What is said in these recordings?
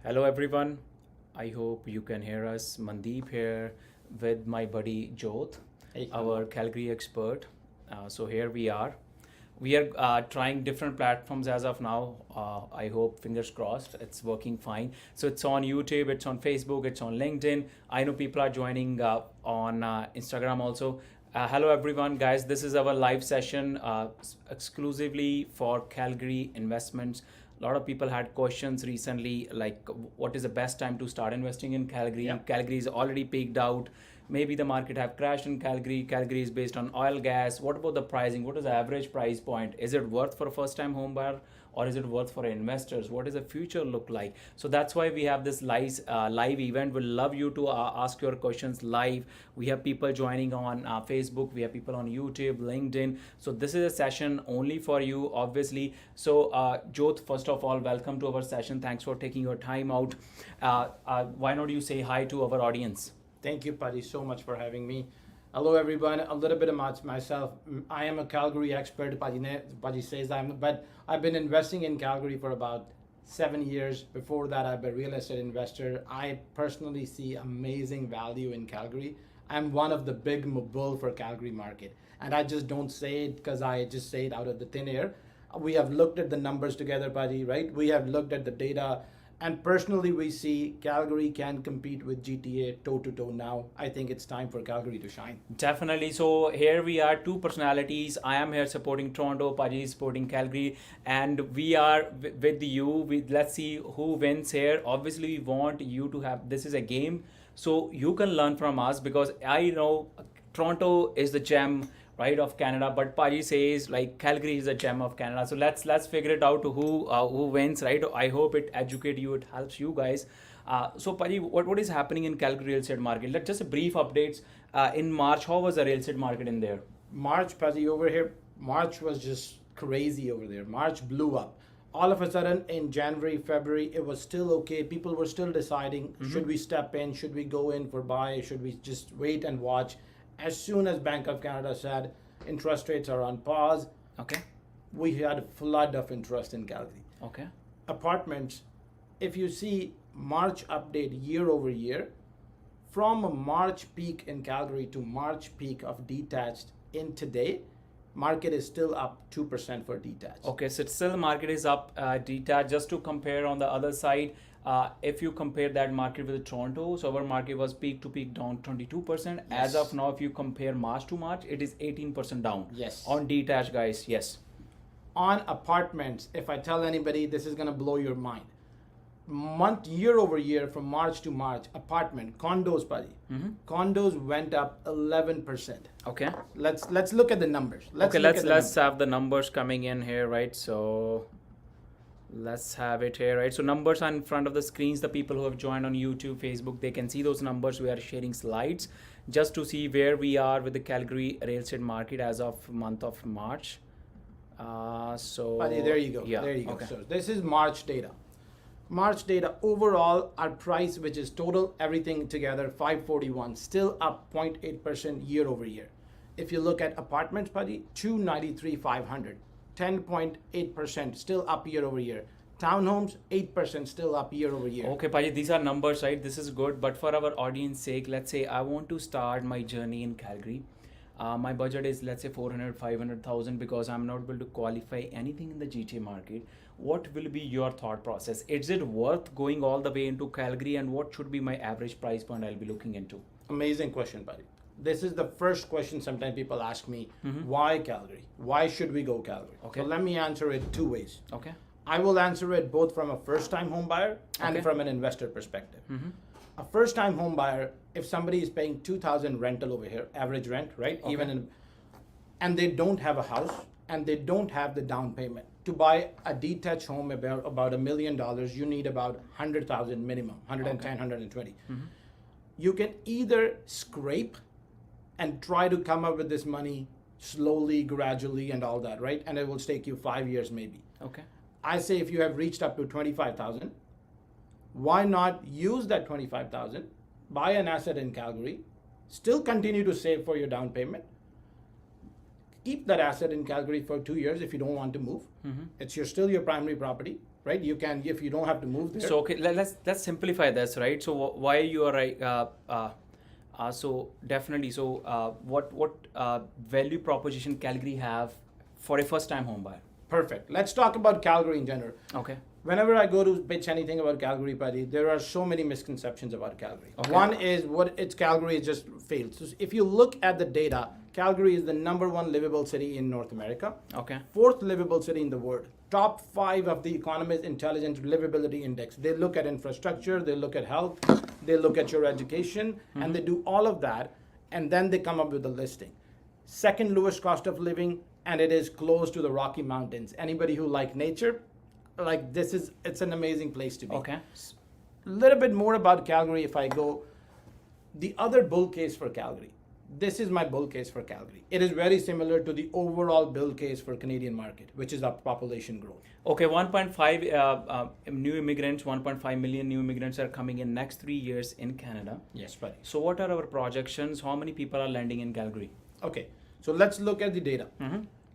Hello everyone. I hope you can hear us. Mandeep here with my buddy Jyoth, Hey, our Calgary expert. So here we are. We are trying different platforms as of now. I hope, fingers crossed, it's working fine. So it's on YouTube, it's on Facebook, it's on LinkedIn. I know people are joining on Instagram also. Hello everyone, guys. This is our live session exclusively for Calgary investments. A lot of people had questions recently, like what is the best time to start investing in Calgary? Yep. Calgary is already peaked out. Maybe the market have crashed in Calgary. Calgary is based on oil, gas. What about the pricing? What is the average price point? Is it worth for a first-time home buyer, or is it worth for investors? What does the future look like? So that's why we have this live event. We'll love you to ask your questions live. We have people joining on Facebook. We have people on YouTube, LinkedIn. So this is a session only for you, obviously. So Jyoth, first of all, welcome to our session. Thanks for taking your time out. Why not you say hi to our audience? Thank you, Paddy, so much for having me. Hello, everyone. A little bit about myself. I am a Calgary expert. Paddy says but I've been investing in Calgary for about 7 years. Before that, I've been a real estate investor. I personally see amazing value in Calgary. I'm one of the big bull for Calgary market, and I just don't say it because I just say it out of the thin air. We have looked at the numbers together, Paddy, right? We have looked at the data. And personally, we see Calgary can compete with GTA toe to toe now. I think it's time for Calgary to shine. Definitely. So here we are, two personalities. I am here supporting Toronto, Paji is supporting Calgary, and we are with you. Let's see who wins here. Obviously, we want you to have, this is a game, so you can learn from us, because I know Toronto is the gem, right, of Canada, but Paji says like Calgary is a gem of Canada. So let's figure it out who wins, right? I hope it educate you, it helps you guys. So Paji, what is happening in Calgary real estate market? Let's just a brief updates. In March, how was the real estate market in there? March, Paddy, over here, March was just crazy over there. March blew up. All of a sudden in January, February, it was still okay. People were still deciding, should we step in? Should we go in for buy? Should we just wait and watch? As soon as Bank of Canada said interest rates are on pause, Okay. we had a flood of interest in Calgary. Okay. Apartments, if you see March update year over year, from a March peak in Calgary to March peak of detached in today, market is still up 2% for detached. Okay, so still market is up. Detached, just to compare on the other side, if you compare that market with Toronto, so our market was peak to peak down 22%. Yes. As of now, if you compare March to March, it is 18% down. Yes. On detached, guys, yes. On apartments, if I tell anybody, this is gonna blow your mind. Year over year from March to March, apartment condos, buddy, condos went up 11%. Okay. Let's look at the numbers. Let's look at the numbers. have the numbers coming in here, right? So let's have it here, right? So numbers are in front of the screens. The people who have joined on YouTube, Facebook, they can see those numbers. We are sharing slides just to see where we are with the Calgary real estate market as of month of March. Buddy, there you go. Yeah. There you go. Okay. So this is March data. March data overall, our price, which is total everything together, 541, still up 0.8% year over year. If you look at apartments, buddy, 293, 500, 10.8%, still up year over year. Townhomes, 8% still up year over year. Okay, Paji, these are numbers, right? This is good. But for our audience sake, let's say I want to start my journey in Calgary. My budget is, let's say, 400, 500,000, because I'm not able to qualify anything in the GTA market. What will be your thought process? Is it worth going all the way into Calgary, and what should be my average price point I'll be looking into? Amazing question, buddy. This is the first question sometimes people ask me, why Calgary? Why should we go Calgary? Okay. So let me answer it two ways. Okay. I will answer it both from a first-time home buyer and Okay. from an investor perspective. A first-time home buyer, if somebody is paying 2,000 rental over here, average rent, right? Okay. And they don't have a house and they don't have the down payment. To buy a detached home about $1 million, you need about 100,000 minimum, 110, 120. You can either scrape and try to come up with this money slowly, gradually, and all that, right? And it will take you 5 years maybe. Okay. I say if you have reached up to 25,000, why not use that 25,000, buy an asset in Calgary, still continue to save for your down payment, keep that asset in Calgary for 2 years if you don't want to move. It's still your primary property, right? You can, if you don't have to move there. So okay, let's simplify this, right? So why you are right? So definitely. So what value proposition Calgary have for a first time home buyer? Perfect. Let's talk about Calgary in general. Okay. Whenever I go to pitch anything about Calgary, Paddy, there are so many misconceptions about Calgary. Okay. One is Calgary is just failed. So if you look at the data, Calgary is the #1 livable city in North America. Okay. 4th livable city in the world. Top 5 of the Economist Intelligence Livability Index. They look at infrastructure, they look at health, they look at your education, and they do all of that, and then they come up with a listing. Second lowest cost of living, and it is close to the Rocky Mountains. Anybody who like nature, like it's an amazing place to be. Okay. A little bit more about Calgary if I go. The other bull case for Calgary. This is my bull case for Calgary. It is very similar to the overall bull case for Canadian market, which is our population growth. Okay, 1.5 new immigrants, 1.5 million new immigrants are coming in next 3 years in Canada. Yes, buddy. So what are our projections? How many people are landing in Calgary? Okay, so let's look at the data.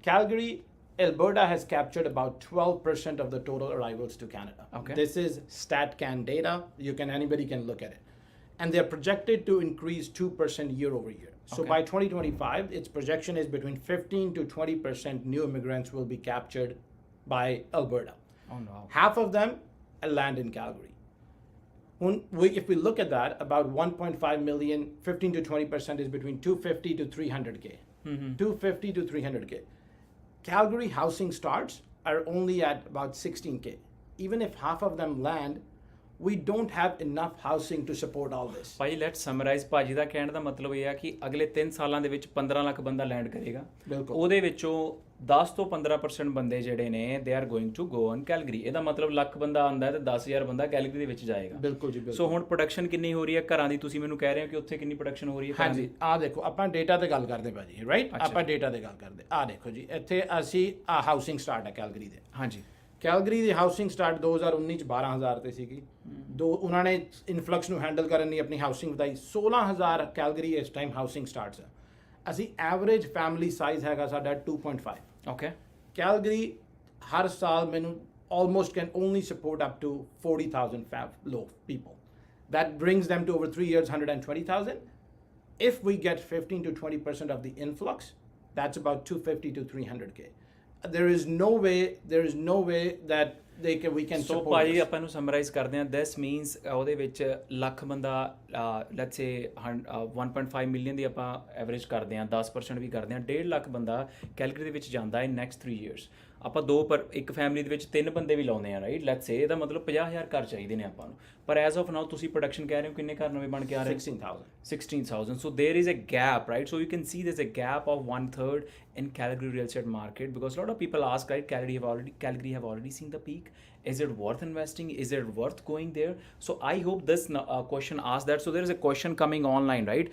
Calgary, Alberta has captured about 12% of the total arrivals to Canada. Okay. This is StatCan data. Anybody can look at it. And they're projected to increase 2% year over year. So Okay. by 2025, its projection is between 15 to 20% new immigrants will be captured by Alberta. Oh no. Half of them land in Calgary. If we look at that, about 1.5 million, 15 to 20% is between 250 to 300K. 250 to 300K. Calgary housing starts are only at about 16K. Even if half of them land, we don't have enough housing to support all this. Bhai let's summarise ਭਾਜੀ ਦਾ ਕਹਿਣ ਦਾ ਮਤਲਬ ਇਹ ਆ ਕਿ ਅਗਲੇ 3 ਸਾਲਾਂ ਦੇ ਵਿੱਚ 15 ਲੱਖ ਬੰਦਾ ਲੈਂਡ ਕਰੇਗਾ। ਬਿਲਕੁਲ। ਉਹਦੇ ਵਿੱਚੋਂ 10 ਤੋਂ 15% ਬੰਦੇ ਜਿਹੜੇ ਨੇ they are going to go on Calgary. ਇਹਦਾ ਮਤਲਬ ਲੱਖ ਬੰਦਾ ਆਂਦਾ ਹੈ ਤੇ 10,000 ਬੰਦਾ ਕੈਲਗਰੀ ਦੇ ਵਿੱਚ ਜਾਏਗਾ। ਬਿਲਕੁਲ ਜੀ ਬਿਲਕੁਲ। ਸੋ ਹੁਣ ਪ੍ਰੋਡਕਸ਼ਨ ਕਿੰਨੀ ਹੋ ਰਹੀ ਹੈ ਘਰਾਂ ਦੀ? ਤੁਸੀਂ ਮੈਨੂੰ ਕਹਿ ਰਹੇ ਹੋ ਕਿ ਉੱਥੇ ਕਿੰਨੀ ਪ੍ਰੋਡਕਸ਼ਨ ਹੋ ਰਹੀ ਹੈ ਘਰਾਂ ਦੀ? ਹਾਂਜੀ, ਆਹ ਦੇਖੋ ਆਪਾਂ ਡੇਟਾ ਤੇ ਗੱਲ ਕਰਦੇ ਭਾਜੀ, ਰਾਈਟ? ਆਪਾਂ ਡੇਟਾ ਤੇ ਗੱਲ ਕਰਦੇ। ਆਹ ਦੇਖੋ ਜੀ, ਇੱਥੇ ਅਸੀਂ ਹਾਊਸਿੰਗ ਸਟਾਰਟ ਹੈ ਕੈਲਗਰੀ ਦੇ। ਹਾਂਜੀ। ਕੈਲਗਰੀ ਦੀ ਹਾਊਸਿੰਗ ਸਟਾਰਟ 2019 ਚ 12,000 ਤੇ ਸੀਗੀ। ਉਹਨਾਂ ਨੇ ਇਨਫਲਕਸ ਨੂੰ ਹੈਂਡਲ ਕਰਨ ਲਈ ਆਪਣੀ ਹਾਊਸਿੰਗ ਵਧਾਈ। 16,000 ਕੈਲਗਰੀ ਇਸ ਟਾਈਮ ਹਾਊਸਿੰਗ ਸਟਾਰਟਸ ਹੈ। ਅਸੀਂ ਐਵਰੇਜ ਫੈਮਿਲੀ ਸਾਈਜ਼ ਹੈਗਾ ਸਾਡਾ 2.5। ਓਕੇ। Calgary ਹਰ ਸਾਲ ਮੈਨੂੰ almost can only support up to 40,000 people. That brings them to over 3 years 120,000. If we get 15 to 20% of the influx, that's about 250 to 300K. There is no way that we can so support Bhai this. ਆਪਾਂ ਨੂੰ summarise ਕਰਦੇ ਹਾਂ। ਦਿਸ means ਉਹਦੇ ਵਿੱਚ ਲੱਖ ਬੰਦਾ let's say 1.5 million ਦੀ ਆਪਾਂ average ਕਰਦੇ ਹਾਂ, 10% ਵੀ ਕਰਦੇ ਹਾਂ, 1.5 ਲੱਖ ਬੰਦਾ ਕੈਲਗਰੀ ਦੇ ਵਿੱਚ ਜਾਂਦਾ ਹੈ ਨੈਕਸਟ 3 ਇਅਰਸ। ਆਪਾਂ ਇੱਕ ਫੈਮਿਲੀ ਦੇ ਵਿੱਚ 3 ਬੰਦੇ ਵੀ ਲਾਉਂਦੇ ਆ, ਰਾਈਟ? ਲੈਟਸ ਸੇ ਇਹਦਾ ਮਤਲਬ 50,000 ਘਰ ਚਾਹੀਦੇ ਨੇ ਆਪਾਂ ਨੂੰ। ਪਰ ਐਜ਼ ਆਫ ਨਾਓ ਤੁਸੀਂ ਪ੍ਰੋਡਕਸ਼ਨ ਕਹਿ ਰਹੇ ਹੋ ਕਿੰਨੇ ਘਰ ਨਵੇਂ ਬਣ ਕੇ ਆ ਰਹੇ? 16,000. So there is a gap, right? So you can see there's a gap of 1/3 in Calgary real estate market, because a lot of people ask, right, Calgary have already seen the peak. Is it worth investing? Is it worth going there? So I hope this question asks that. So there is a question coming online, right?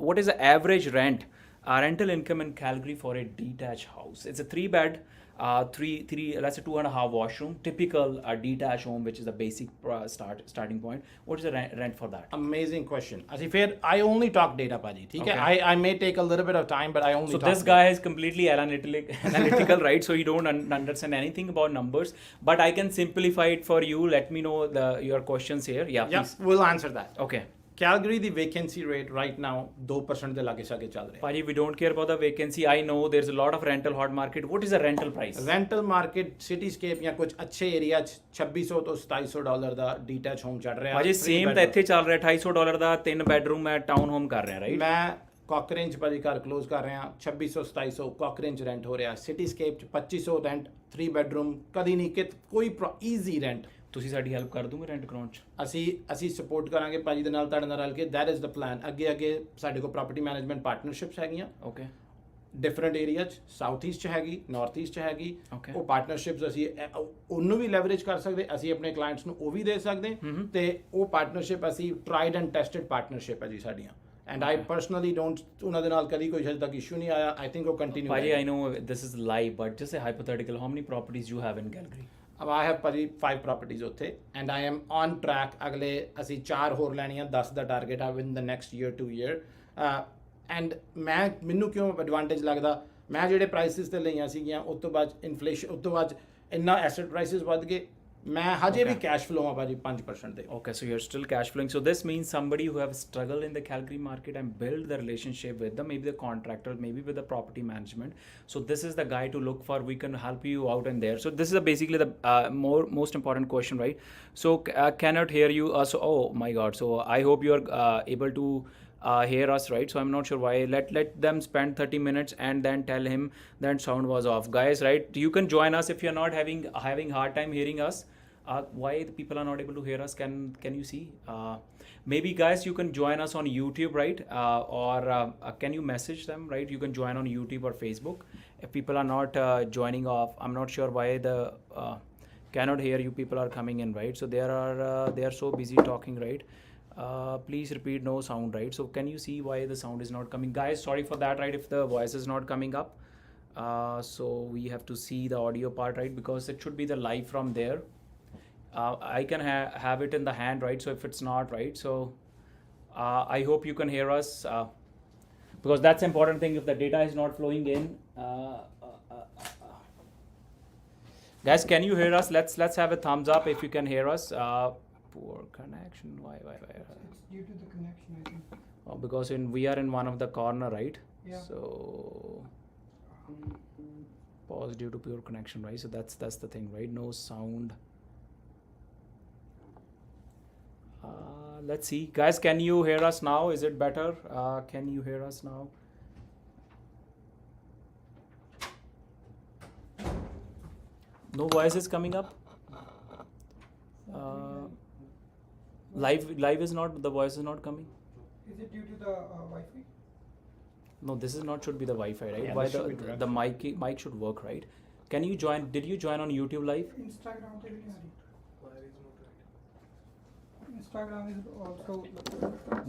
What is the average rental income in Calgary for a detached house? It's a 3-bed, let's say 2.5 washroom, typical detached home, which is the basic starting point. What is the rent for that? Amazing question. I only talk data, Paji. Okay? I may take a little bit of time, but I only talk this guy is completely analytical, right? So you don't understand anything about numbers, but I can simplify it for you. Let me know your questions here. Yeah, please. We'll answer that. Okay. Calgary, the vacancy rate right now 2% ਦੇ ਲਾਗੇ ਛਾਗੇ ਚੱਲ ਰਿਹਾ। Paji, we don't care about the vacancy. I know there's a lot of rental hot market. What is the rental price? Rental market cityscape ਜਾਂ ਕੁਝ ਅੱਛੇ area ਚ $2,600 ਤੋਂ $2,700 ਦਾ ਡੀਟੈਚ ਹੋਮ ਚੱਲ ਰਿਹਾ। Paji, same ਤਾਂ ਇੱਥੇ ਚੱਲ ਰਿਹਾ $2,500 ਦਾ 3 ਬੈਡਰੂਮ ਹੈ ਟਾਊਨ ਹੋਮ ਕਰ ਰਿਹਾ, ਰਾਈਟ? ਮੈਂ ਕਾਕਰੇਂਜ ਚ ਭਾਜੀ ਘਰ ਕਲੋਜ਼ ਕਰ ਰਿਹਾ, 2,600 2700 ਕਾਕਰੇਂਜ ਰੈਂਟ ਹੋ ਰਿਹਾ। ਸਿਟੀਸਕੇਪ ਚ 2,500 ਰੈਂਟ 3 ਬੈਡਰੂਮ, ਕਦੀ ਨਹੀਂ ਕੋਈ ਈਜ਼ੀ ਰੈਂਟ। ਤੁਸੀਂ ਸਾਡੀ ਹੈਲਪ ਕਰ ਦੂੰਗੇ ਰੈਂਟ ਕਰਾਉਣ ਚ? ਅਸੀਂ ਸਪੋਰਟ ਕਰਾਂਗੇ ਭਾਜੀ ਦੇ ਨਾਲ, ਤੁਹਾਡੇ ਨਾਲ ਰਲ ਕੇ। That is the plan. ਅੱਗੇ ਸਾਡੇ ਕੋਲ ਪ੍ਰਾਪਰਟੀ ਮੈਨੇਜਮੈਂਟ ਪਾਰਟਨਰਸ਼ਿਪਸ ਹੈਗੀਆਂ। ਓਕੇ। ਡਿਫਰੈਂਟ ਏਰੀਆ ਚ, ਸਾਊਥ ਈਸਟ ਚ ਹੈਗੀ, ਨਾਰਥ ਈਸਟ ਚ ਹੈਗੀ। Okay. ਉਹ ਪਾਰਟਨਰਸ਼ਿਪਸ ਅਸੀਂ ਉਹਨੂੰ ਵੀ ਲੈਵਰੇਜ ਕਰ ਸਕਦੇ, ਅਸੀਂ ਆਪਣੇ ਕਲਾਇੰਟਸ ਨੂੰ ਉਹ ਵੀ ਦੇ ਸਕਦੇ, ਤੇ ਉਹ ਪਾਰਟਨਰਸ਼ਿਪ ਅਸੀਂ ਟਰਾਈਡ ਐਂਡ ਟੈਸਟਡ ਪਾਰਟਨਰਸ਼ਿਪ ਹੈ ਜੀ ਸਾਡੀਆਂ। ਐਂਡ ਆਈ ਪਰਸਨਲੀ ਡੋਂਟ, ਉਹਨਾਂ ਦੇ ਨਾਲ ਕਦੀ ਕੋਈ ਹਜੇ ਤੱਕ ਇਸ਼ੂ ਨਹੀਂ ਆਇਆ। ਆਈ ਥਿੰਕ ਉਹ continue. Paji, I know this is live, but just a hypothetical, how many properties you have in Calgary? I have ਭਾਜੀ 5 properties ਉੱਥੇ, and I am on track। ਅਗਲੇ ਅਸੀਂ 4 ਹੋਰ ਲੈਣੀਆਂ, 10 ਦਾ ਟਾਰਗੇਟ ਆ in the next year 2 year, and ਮੈਨੂੰ ਕਿਉਂ advantage ਲੱਗਦਾ, ਮੈਂ ਜਿਹੜੇ ਪ੍ਰਾਈਸਿਸ ਤੇ ਲਈਆਂ ਸੀਗੀਆਂ ਉਸ ਤੋਂ ਬਾਅਦ ਇਨਫਲੇਸ਼ਨ, ਉਸ ਤੋਂ ਬਾਅਦ ਇੰਨਾ ਐਸੈਟ ਪ੍ਰਾਈਸਿਸ ਵੱਧ ਗਏ, ਮੈਂ ਹਜੇ ਵੀ ਕੈਸ਼ ਫਲੋ ਆ ਭਾਜੀ 5% ਦੇ। Okay, so you're still cash flowing. So this means somebody who have struggled in the Calgary market and build the relationship with them, maybe the contractor, maybe with the property management. So this is the guy to look for. We can help you out in there. So this is basically the most important question, right? So cannot hear you. So oh my God. So I hope you are able to hear us, right? So I'm not sure why. Let them spend 30 minutes and then tell him that sound was off, guys. Right? You can join us if you're not having hard time hearing us. Why the people are not able to hear us? Can you see? Maybe guys, you can join us on YouTube, right? Or can you message them, right? You can join on YouTube or Facebook. If people are not joining off, I'm not sure why the cannot hear you people are coming in, right? So they are so busy talking, right? Please repeat no sound, right? So can you see why the sound is not coming, guys? Sorry for that, right? If the voice is not coming up, so we have to see the audio part, right? Because it should be the live from there. I can have it in the hand, right? So if it's not right, so I hope you can hear us, because that's the important thing. If the data is not flowing in, guys, can you hear us? Let's have a thumbs up if you can hear us. Poor connection. Why? It's due to the connection, I think. Oh, because we are in one of the corner, right? Yeah. So pause due to poor connection, right? So that's the thing, right? No sound. Let's see, guys, can you hear us now? Is it better? Can you hear us now? No voice is coming up. Live is not, the voice is not coming. Is it due to the Wi-Fi? No, this is not, should be the Wi-Fi, right? Yeah, Why this should be direct. the mic should work, right? Can you join? Did you join on YouTube live? Instagram पे भी नहीं आ रही. Instagram is also.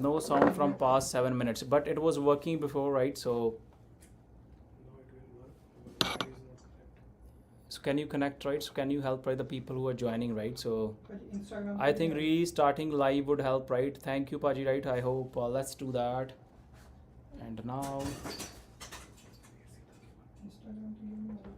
No sound from past 7 minutes, but it was working before, right? So can you connect, right? So can you help, right, the people who are joining, right? So Instagram. I think restarting live would help, right? Thank you, Paji, right? I hope let's do that. And now Instagram पे नहीं आ रही.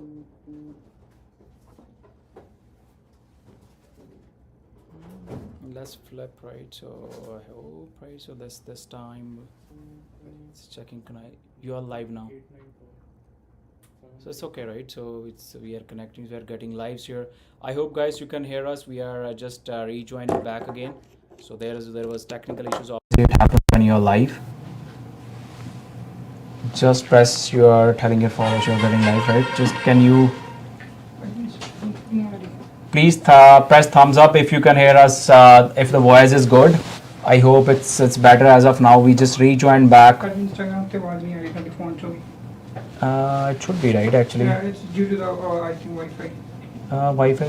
Instagram. let's flip, right? So I hope, right? So this time it's checking. You are live now. So it's okay, right? So we are connecting, we are getting lives here. I hope, guys, you can hear us. We are just rejoining back again. So there was technical issues. It happens when you're live. Just press, you are telling your followers you're getting live, right? Just can you please press thumbs up if you can hear us, if the voice is good. I hope it's better as of now. We just rejoined back. Instagram पे आवाज नहीं आ रही था phone से. It should be right, actually. Yeah, it's due to the I think Wi-Fi. Wi-Fi,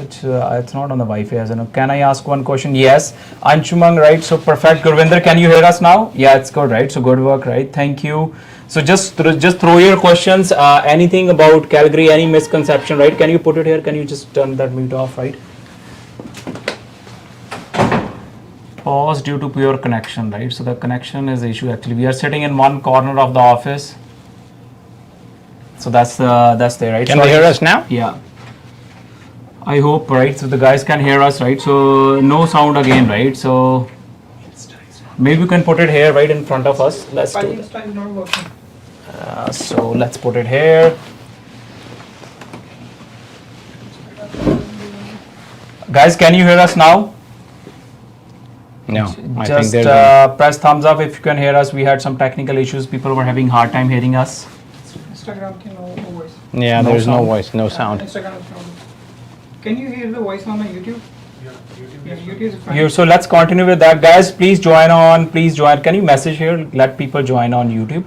it's not on the Wi-Fi as in. Can I ask one question? Yes. Anshumang, right? So perfect. Gurvinder, can you hear us now? Yeah, it's good, right? So good work, right? Thank you. So just throw your questions. Anything about Calgary, any misconception, right? Can you put it here? Can you just turn that mute off, right? Pause due to poor connection, right? So the connection is the issue, actually. We are sitting in one corner of the office. So that's there, right? Can they hear us now? Yeah. I hope, right? So the guys can hear us, right? So no sound again, right? So maybe we can put it here, right in front of us. Let's do that. Insta is not working. So let's put it here. Guys, can you hear us now? No, I Just think there's press thumbs up if you can hear us. We had some technical issues. People were having hard time hearing us. Instagram के no voice. yeah, no there's no sound. voice, no sound. Instagram is no. Can you hear the voice on my YouTube? Yeah, YouTube is fine. So let's continue with that, guys. Please join on. Please join. Can you message here? Let people join on YouTube.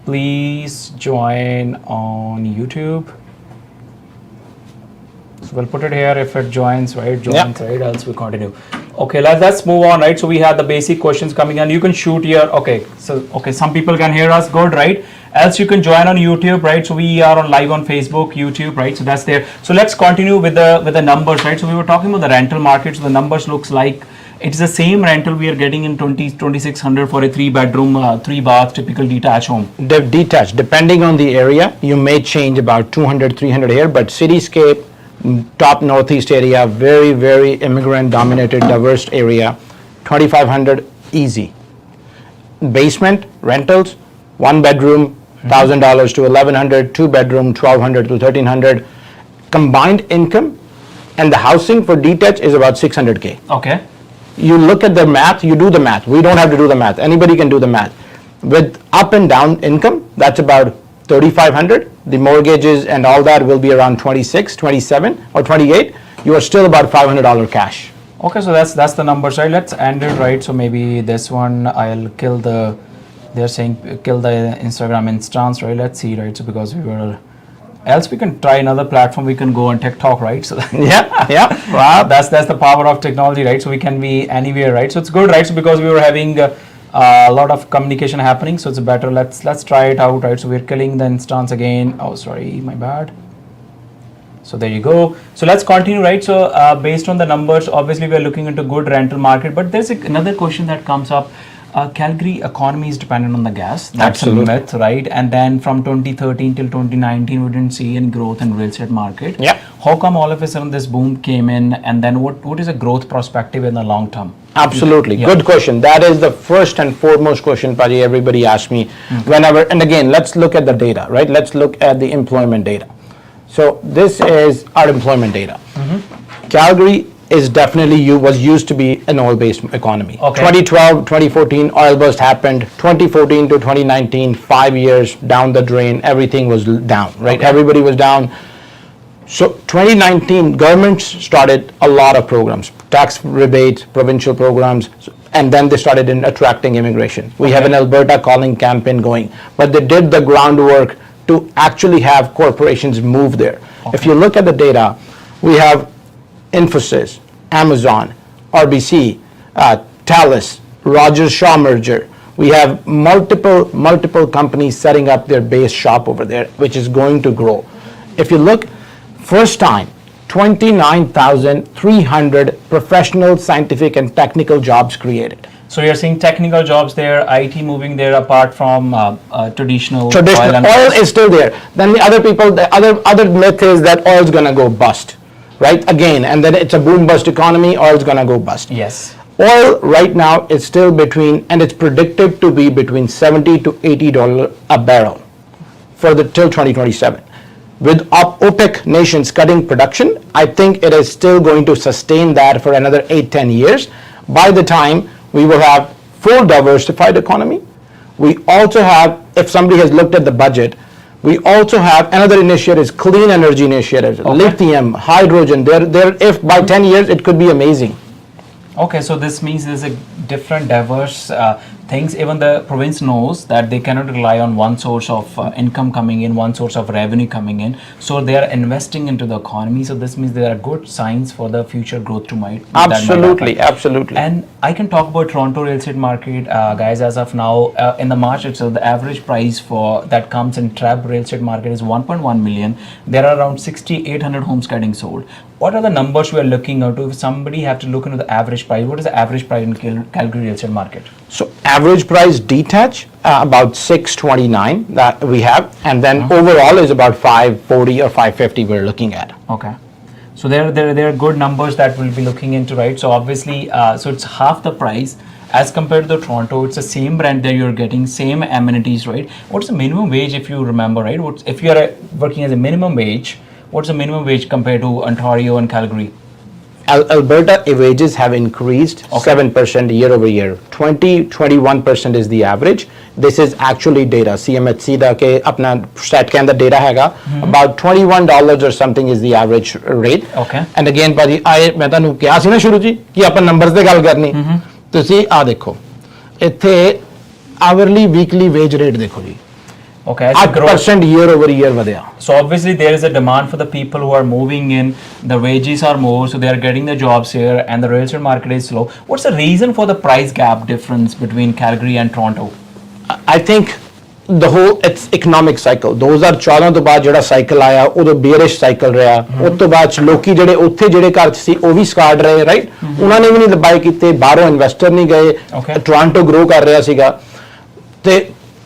Please join on YouTube. So we'll put it here if it joins, right? Joins, Yeah. right? Else we continue. Okay, let's move on, right? So we have the basic questions coming and you can shoot here. Okay, so some people can hear us good, right? Else you can join on YouTube, right? So we are on live on Facebook, YouTube, right? So that's there. So let's continue with the numbers, right? So we were talking about the rental market. So the numbers looks like it's the same rental we are getting in 2600 for a 3-bedroom, 3-bath typical detached home. Detached, depending on the area, you may change about 200, 300 here, but cityscape, top northeast area, very, very immigrant dominated, diverse area, 2500 easy. Basement rentals, 1 bedroom, $1,000 to 1100, 2 bedroom, 1200 to 1300. Combined income and the housing for detached is about 600K. Okay. You look at the math, you do the math. We don't have to do the math. Anybody can do the math. With up and down income, that's about 3,500. The mortgages and all that will be around 26, 27 or 28. You are still about $500 cash. Okay, so that's the numbers, right? Let's end it, right? So maybe this one I'll kill the, they're saying kill the Instagram instance, right? Let's see, right? So because we were, else we can try another platform. We can go on TikTok, right? So Yeah. wow, that's the power of technology, right? So we can be anywhere, right? So it's good, right? So because we were having a lot of communication happening, so it's better. Let's try it out, right? So we're killing the instance again. Oh, sorry, my bad. So there you go. So let's continue, right? So based on the numbers, obviously we are looking into good rental market, but there's another question that comes up. Calgary economy is dependent on the gas. That's Absolutely. a myth, right? And then from 2013 till 2019, we didn't see any growth in real estate market. Yeah. How come all of a sudden this boom came in? And then what is a growth perspective in the long term? Absolutely. Yeah. Good question. That is the first and foremost question, Paji, everybody asks me whenever, and again, let's look at the data, right? Let's look at the employment data. So this is our employment data. Calgary is definitely was used to be an oil-based economy. Okay. 2012, 2014, oil bust happened. 2014 to 2019, 5 years down the drain, everything was down, right? Okay. Everybody was down. So 2019, governments started a lot of programs, tax rebates, provincial programs, and then they started in attracting immigration. We have an Alberta calling campaign going, but they did the groundwork to actually have corporations move there. If you look at the data, we have Infosys, Amazon, RBC, Thales, Rogers Shaw merger. We have multiple companies setting up their base shop over there, which is going to grow. If you look, first time, 29,300 professional, scientific, and technical jobs created. So you're seeing technical jobs there, IT moving there apart from traditional oil and Oil gas. is still there. Then the other myth is that oil's gonna go bust, right? Again, and then it's a boom bust economy, oil's gonna go bust. Yes. Oil right now is still between, and it's predicted to be between $70 to $80 a barrel for till 2027. With OPEC nations cutting production, I think it is still going to sustain that for another 8-10 years. By the time we will have full diversified economy. We also have, if somebody has looked at the budget, we also have another initiatives, clean energy initiatives, lithium, hydrogen. If by 10 years, it could be amazing. Okay, so this means there's a different diverse things. Even the province knows that they cannot rely on one source of income coming in, one source of revenue coming in. So they are investing into the economy. So this means there are good signs for the future growth to might. Absolutely. And I can talk about Toronto real estate market, guys. As of now, in the March itself, the average price for that comes in TREB real estate market is 1.1 million. There are around 6,800 homes getting sold. What are the numbers we are looking at? If somebody have to look into the average price, what is the average price in Calgary real estate market? So average price detached about 629 that we have, and then overall is about 540 or 550 we're looking at. Okay, so there are good numbers that we'll be looking into, right? So obviously, so it's half the price as compared to the Toronto. It's the same rent that you're getting, same amenities, right? What's the minimum wage if you remember, right? If you are working as a minimum wage? What's the minimum wage compared to Ontario and Calgary? Alberta wages have increased 7% year over year. 21% is the average. This is actually data. CMHC da ke apna StatCan da data hai about $21 or something is the average rate. Okay. And again, ਭਾਜੀ ਆਏ ਮੈਂ ਤੁਹਾਨੂੰ ਕਿਹਾ ਸੀ ਨਾ ਸ਼ੁਰੂ ਜੀ ਕਿ ਆਪਾਂ ਨੰਬਰਸ ਤੇ ਗੱਲ ਕਰਨੀ ਤੁਸੀਂ ਆ ਦੇਖੋ ਇੱਥੇ ਆਵਰਲੀ ਵੀਕਲੀ ਵੇਜ ਰੇਟ ਦੇਖੋ ਜੀ Okay, it's a growth. 8% year over year ਵਧਿਆ. So obviously there is a demand for the people who are moving in. The wages are more, so they are getting the jobs here, and the real estate market is slow. What's the reason for the price gap difference between Calgary and Toronto? I think the whole it's economic cycle 2014 ਤੋਂ ਬਾਅਦ ਜਿਹੜਾ cycle ਆਇਆ ਉਦੋਂ ਬੇਅਰਿਸ਼ cycle ਰਿਹਾ ਉਸ ਤੋਂ ਬਾਅਦ 'ਚ ਲੋਕੀ ਜਿਹੜੇ ਉੱਥੇ ਜਿਹੜੇ ਘਰ 'ਚ ਸੀ ਉਹ ਵੀ ਸਕਾਰਡ ਰਹੇ ਰਾਈਟ ਉਹਨਾਂ ਨੇ ਵੀ ਨਹੀਂ ਬਾਈ ਕੀਤੇ ਬਾਹਰੋਂ ਇਨਵੈਸਟਰ ਨਹੀਂ ਗਏ ਟੋਰਾਂਟੋ ਗਰੋ ਕਰ ਰਿਹਾ ਸੀਗਾ ਤੇ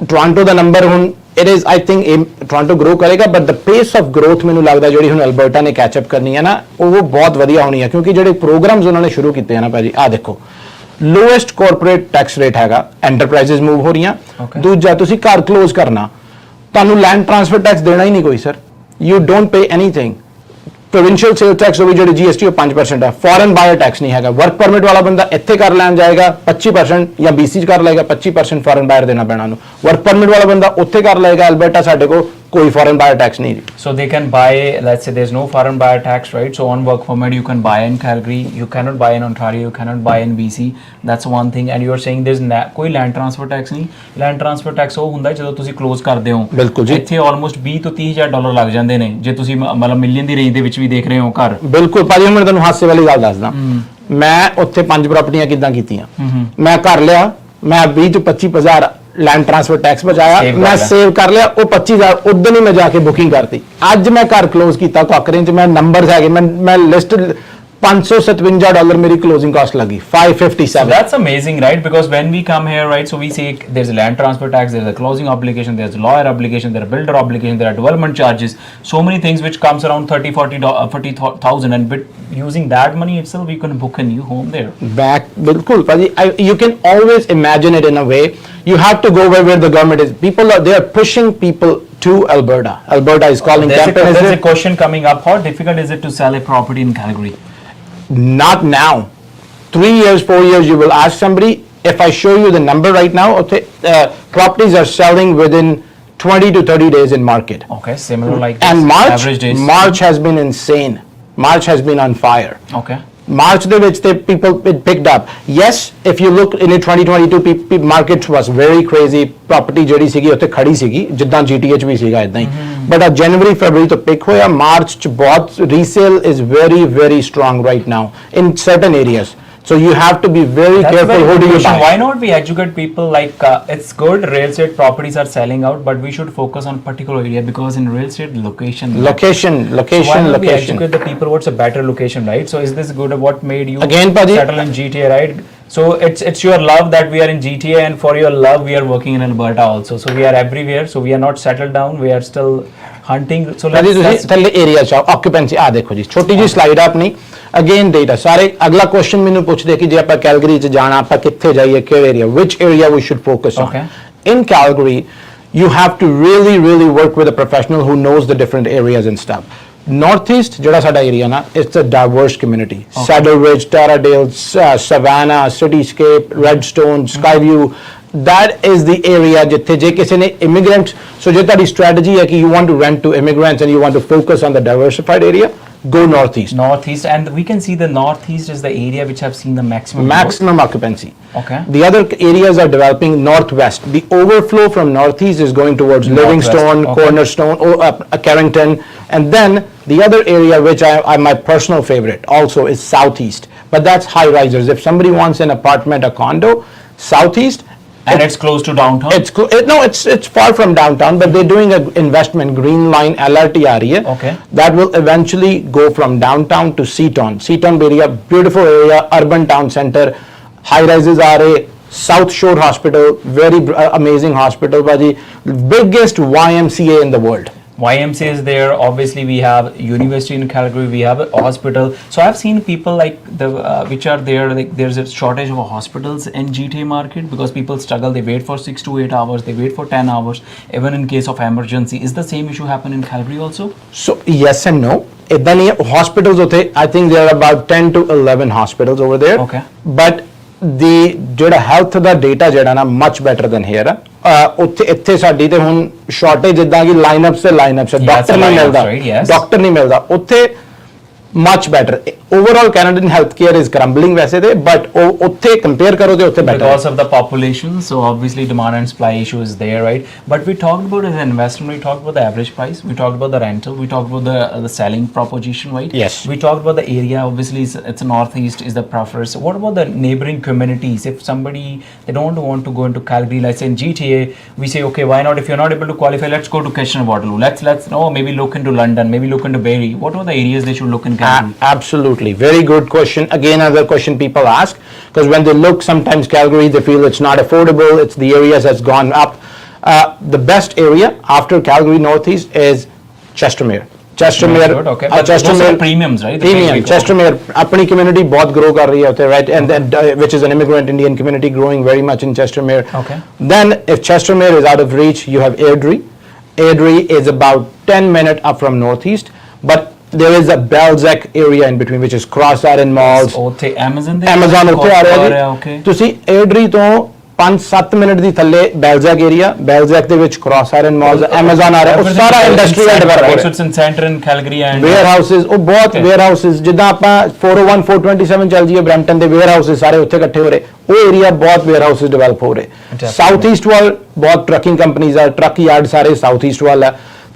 ਟੋਰਾਂਟੋ ਦਾ ਨੰਬਰ ਹੁਣ it is I think Toronto grow ਕਰੇਗਾ ਬਟ ਦ ਪੇਸ ਆਫ ਗਰੋਥ ਮੈਨੂੰ ਲੱਗਦਾ ਜਿਹੜੀ ਹੁਣ ਅਲਬਰਟਾ ਨੇ ਕੈਚ ਅਪ ਕਰਨੀ ਹੈ ਨਾ ਉਹ ਬਹੁਤ ਵਧੀਆ ਹੋਣੀ ਹੈ ਕਿਉਂਕਿ ਜਿਹੜੇ ਪ੍ਰੋਗਰਾਮਸ ਉਹਨਾਂ ਨੇ ਸ਼ੁਰੂ ਕੀਤੇ ਆ ਨਾ ਭਾਜੀ ਆਹ ਦੇਖੋ ਲੋਐਸਟ ਕਾਰਪੋਰੇਟ ਟੈਕਸ ਰੇਟ ਹੈਗਾ ਐਂਟਰਪ੍ਰਾਈਜ਼ਸ ਮੂਵ ਹੋ ਰਹੀਆਂ ਦੂਜਾ ਤੁਸੀਂ ਘਰ ਕਲੋਜ਼ ਕਰਨਾ ਤੁਹਾਨੂੰ ਲੈਂਡ ਟ੍ਰਾਂਸਫਰ ਟੈਕਸ ਦੇਣਾ ਹੀ ਨਹੀਂ ਕੋਈ sir you don't pay anything provincial sale tax ਉਹ ਵੀ ਜਿਹੜੀ GST ਉਹ 5% ਹੈ ਫੋਰਨ ਬਾਇਰ ਟੈਕਸ ਨਹੀਂ ਹੈਗਾ ਵਰਕ ਪਰਮਿਟ ਵਾਲਾ ਬੰਦਾ ਇੱਥੇ ਕਰ ਲੈਣ ਜਾਏਗਾ 25% ਜਾਂ BC 'ਚ ਕਰ ਲਏਗਾ 25% ਫੋਰਨ ਬਾਇਰ ਦੇਣਾ ਪੈਣਾ ਉਹਨੂੰ ਵਰਕ ਪਰਮਿਟ ਵਾਲਾ ਬੰਦਾ ਉੱਥੇ ਕਰ ਲਏਗਾ ਅਲਬਰਟਾ ਸਾਡੇ ਕੋਲ ਕੋਈ foreign buyer tax ਨਹੀਂ So they can buy, let's say there's no foreign buyer tax, right? So on work permit you can buy in Calgary, you cannot buy in Ontario, you cannot buy in BC. That's one thing. And you're saying there's ਕੋਈ land transfer tax ਨਹੀਂ land transfer tax ਉਹ ਹੁੰਦਾ ਜਦੋਂ ਤੁਸੀਂ close ਕਰਦੇ ਹੋ ਬਿਲਕੁਲ ਜੀ ਇੱਥੇ ਆਲਮੋਸਟ 20 ਤੋਂ 30 ਹਜ਼ਾਰ ਡਾਲਰ ਲੱਗ ਜਾਂਦੇ ਨੇ ਜੇ ਤੁਸੀਂ ਮਤਲਬ ਮਿਲੀਅਨ ਦੀ ਰੇਂਜ ਦੇ ਵਿੱਚ ਵੀ ਦੇਖ ਰਹੇ ਹੋ ਘਰ ਬਿਲਕੁਲ ਭਾਜੀ ਮੈਂ ਤੁਹਾਨੂੰ ਹਾਸੇ ਵਾਲੀ ਗੱਲ ਦੱਸਦਾ ਮੈਂ ਉੱਥੇ 5 ਪ੍ਰਾਪਰਟੀਆਂ ਕਿੱਦਾਂ ਕੀਤੀਆਂ ਮੈਂ ਘਰ ਲਿਆ ਮੈਂ 20 ਤੋਂ 25,000 लैंड ट्रांसफर टैक्स बचाया मैं सेव कर लिया वो 25,000 उधर ही मैं जाके बुकिंग करती अज मैं घर क्लोज किया काकरे च मैं नंबर है मैं लिस्ट $557 मेरी क्लोजिंग कॉस्ट लगी 557 so that's amazing right because when we come here right so we say there's a land transfer tax there's a closing obligation there's a lawyer obligation there's a builder obligation there are development charges so many things which comes around 40,000 and but using that money itself you can book a new home there back bilkul you can always imagine it in a way you have to go where the government is people are they are pushing people to Alberta is calling campaign there's a question coming up how difficult is it to sell a property in Calgary not now 3 years 4 years you will ask somebody if I show you the number right now properties are selling within 20 to 30 days in market okay similar like this and average days March has been insane March has been on fire okay March ਦੇ ਵਿੱਚ ਤੇ people it picked up yes if you look in 2022 market was very crazy property ਜਿਹੜੀ ਸੀਗੀ ਉੱਥੇ ਖੜੀ ਸੀਗੀ ਜਿੱਦਾਂ GTA 'ਚ ਵੀ ਸੀਗਾ ਇਦਾਂ ਹੀ but January February ਤੋਂ pick ਹੋਇਆ March 'ਚ ਬਹੁਤ resale is very very strong right now in certain areas so you have to be very careful who do you buy why not we educate people like it's good real estate properties are selling out but we should focus on particular area because in real estate location so why not we educate the people what's a better location right so is this good what made you again Paji, settle in GTA right so it's your love that we are in GTA and for your love we are working in Alberta also so we are everywhere so we are not settled down we are still hunting so let's ਥੱਲੇ area ਚ ਆਕੂਪੈਂਸੀ ਆ ਦੇਖੋ ਜੀ ਛੋਟੀ ਜੀ slide ਆਪਣੀ again data ਸਾਰੇ ਅਗਲਾ ਕੁਐਸਚਨ ਮੈਨੂੰ ਪੁੱਛਦੇ ਕਿ ਜੇ ਆਪਾਂ ਕੈਲਗਰੀ ਚ ਜਾਣਾ ਆਪਾਂ ਕਿੱਥੇ ਜਾਈਏ ਕਿਹੜੇ area which area we should focus on in Calgary you have to really work with a professional who knows the different areas and stuff northeast ਜਿਹੜਾ ਸਾਡਾ ਏਰੀਆ ਨਾ it's a diverse community Saddle Ridge Taradale Savannah Cityscape Redstone Skyview that is the area ਜਿੱਥੇ ਜੇ ਕਿਸੇ ਨੇ immigrants so ਜੇ ਤੁਹਾਡੀ strategy ਹੈ ਕਿ you want to rent to immigrants and you want to focus on the diversified area go northeast and we can see the northeast is the area which have seen the maximum occupancy okay the other areas are developing northwest the overflow from northeast is going towards Livingston Cornerstone or Carrington and then the other area which I my personal favorite also is southeast but that's high risers if somebody wants an apartment a condo southeast and it's close to downtown it's far from downtown but they're doing an investment green line LRT area that will eventually go from downtown to Seaton area beautiful area urban town center high rises are South Shore Hospital very amazing hospital Baji biggest YMCA in the world YMCA is there obviously we have university in Calgary we have a hospital so I've seen people like the which are there like there's a shortage of hospitals in GTA market because people struggle they wait for 6 to 8 hours they wait for 10 hours even in case of emergency is the same issue happen in Calgary also so yes and no ਇਦਾਂ ਨਹੀਂ hospitals ਉੱਥੇ I think there are about 10 to 11 hospitals over there but the ਜਿਹੜਾ health ਦਾ data ਜਿਹੜਾ ਨਾ much better than here ਉੱਥੇ ਇੱਥੇ ਸਾਡੀ ਤੇ ਹੁਣ ਸ਼ਾਰਟੇਜ ਜਿੱਦਾਂ ਕਿ ਲਾਈਨਅਪਸ ਡਾਕਟਰ ਨਹੀਂ ਮਿਲਦਾ ਉੱਥੇ much better. Overall Canadian healthcare is crumbling वैसे थे, but उत्थे compare करो तो उत्थे better. Because of the population, so obviously demand and supply issue is there, right? But we talked about as an investment, we talked about the average price, we talked about the rental, we talked about the selling proposition, right? Yes. We talked about the area. Obviously, it's northeast is the preference. What about the neighboring communities? If somebody they don't want to go into Calgary, let's say in GTA, we say okay, why not? If you're not able to qualify, let's go to Kitchener-Waterloo. Let's maybe look into London, maybe look into Barrie. What are the areas they should look in Calgary? Absolutely, very good question. Again, another question people ask, because when they look sometimes Calgary, they feel it's not affordable. It's the areas that's gone up. The best area after Calgary Northeast is Chestermere. Chestermere, Good, okay. But those are premiums, right? The Premium. big- Chestermere, अपनी community बहुत grow कर रही है होते, right? And then which is an immigrant Indian community growing very much in Chestermere. Okay. Then if Chestermere is out of reach, you have Airdrie. Airdrie is about 10 minutes up from Northeast, but there is a Balzac area in between, which is Cross Island Malls. ਉੱਥੇ Amazon ਦੇ Amazon ਉੱਤੇ ਆ ਰਿਹਾ okay. ਜੀ ਤੁਸੀਂ Airdrie ਤੋਂ 5-7 minute ਦੀ ਥੱਲੇ Balzac area, Balzac ਦੇ ਵਿੱਚ Cross Island Malls, Amazon ਆ ਰਿਹਾ, ਉਹ ਸਾਰਾ industrial developer So it's in center in Calgary and ਵੇਅਰਹਾਊਸਸ, ਉਹ ਬਹੁਤ ਵੇਅਰਹਾਊਸਸ, ਜਿੱਦਾਂ ਆਪਾਂ 401 427 ਚੱਲ ਜੀਏ ਬ੍ਰੈਂਪਟਨ ਦੇ ਵੇਅਰਹਾਊਸਸ ਸਾਰੇ ਉੱਥੇ ਇਕੱਠੇ ਹੋ ਰਹੇ, ਉਹ ਏਰੀਆ ਬਹੁਤ ਵੇਅਰਹਾਊਸਸ ਡਿਵੈਲਪ ਹੋ ਰਹੇ। ਸਾਊਥ ਈਸਟ ਵੱਲ ਬਹੁਤ ਟਰੱਕਿੰਗ ਕੰਪਨੀਆਂ ਆ, ਟਰੱਕ ਯਾਰਡ ਸਾਰੇ ਸਾਊਥ ਈਸਟ ਵੱਲ ਆ।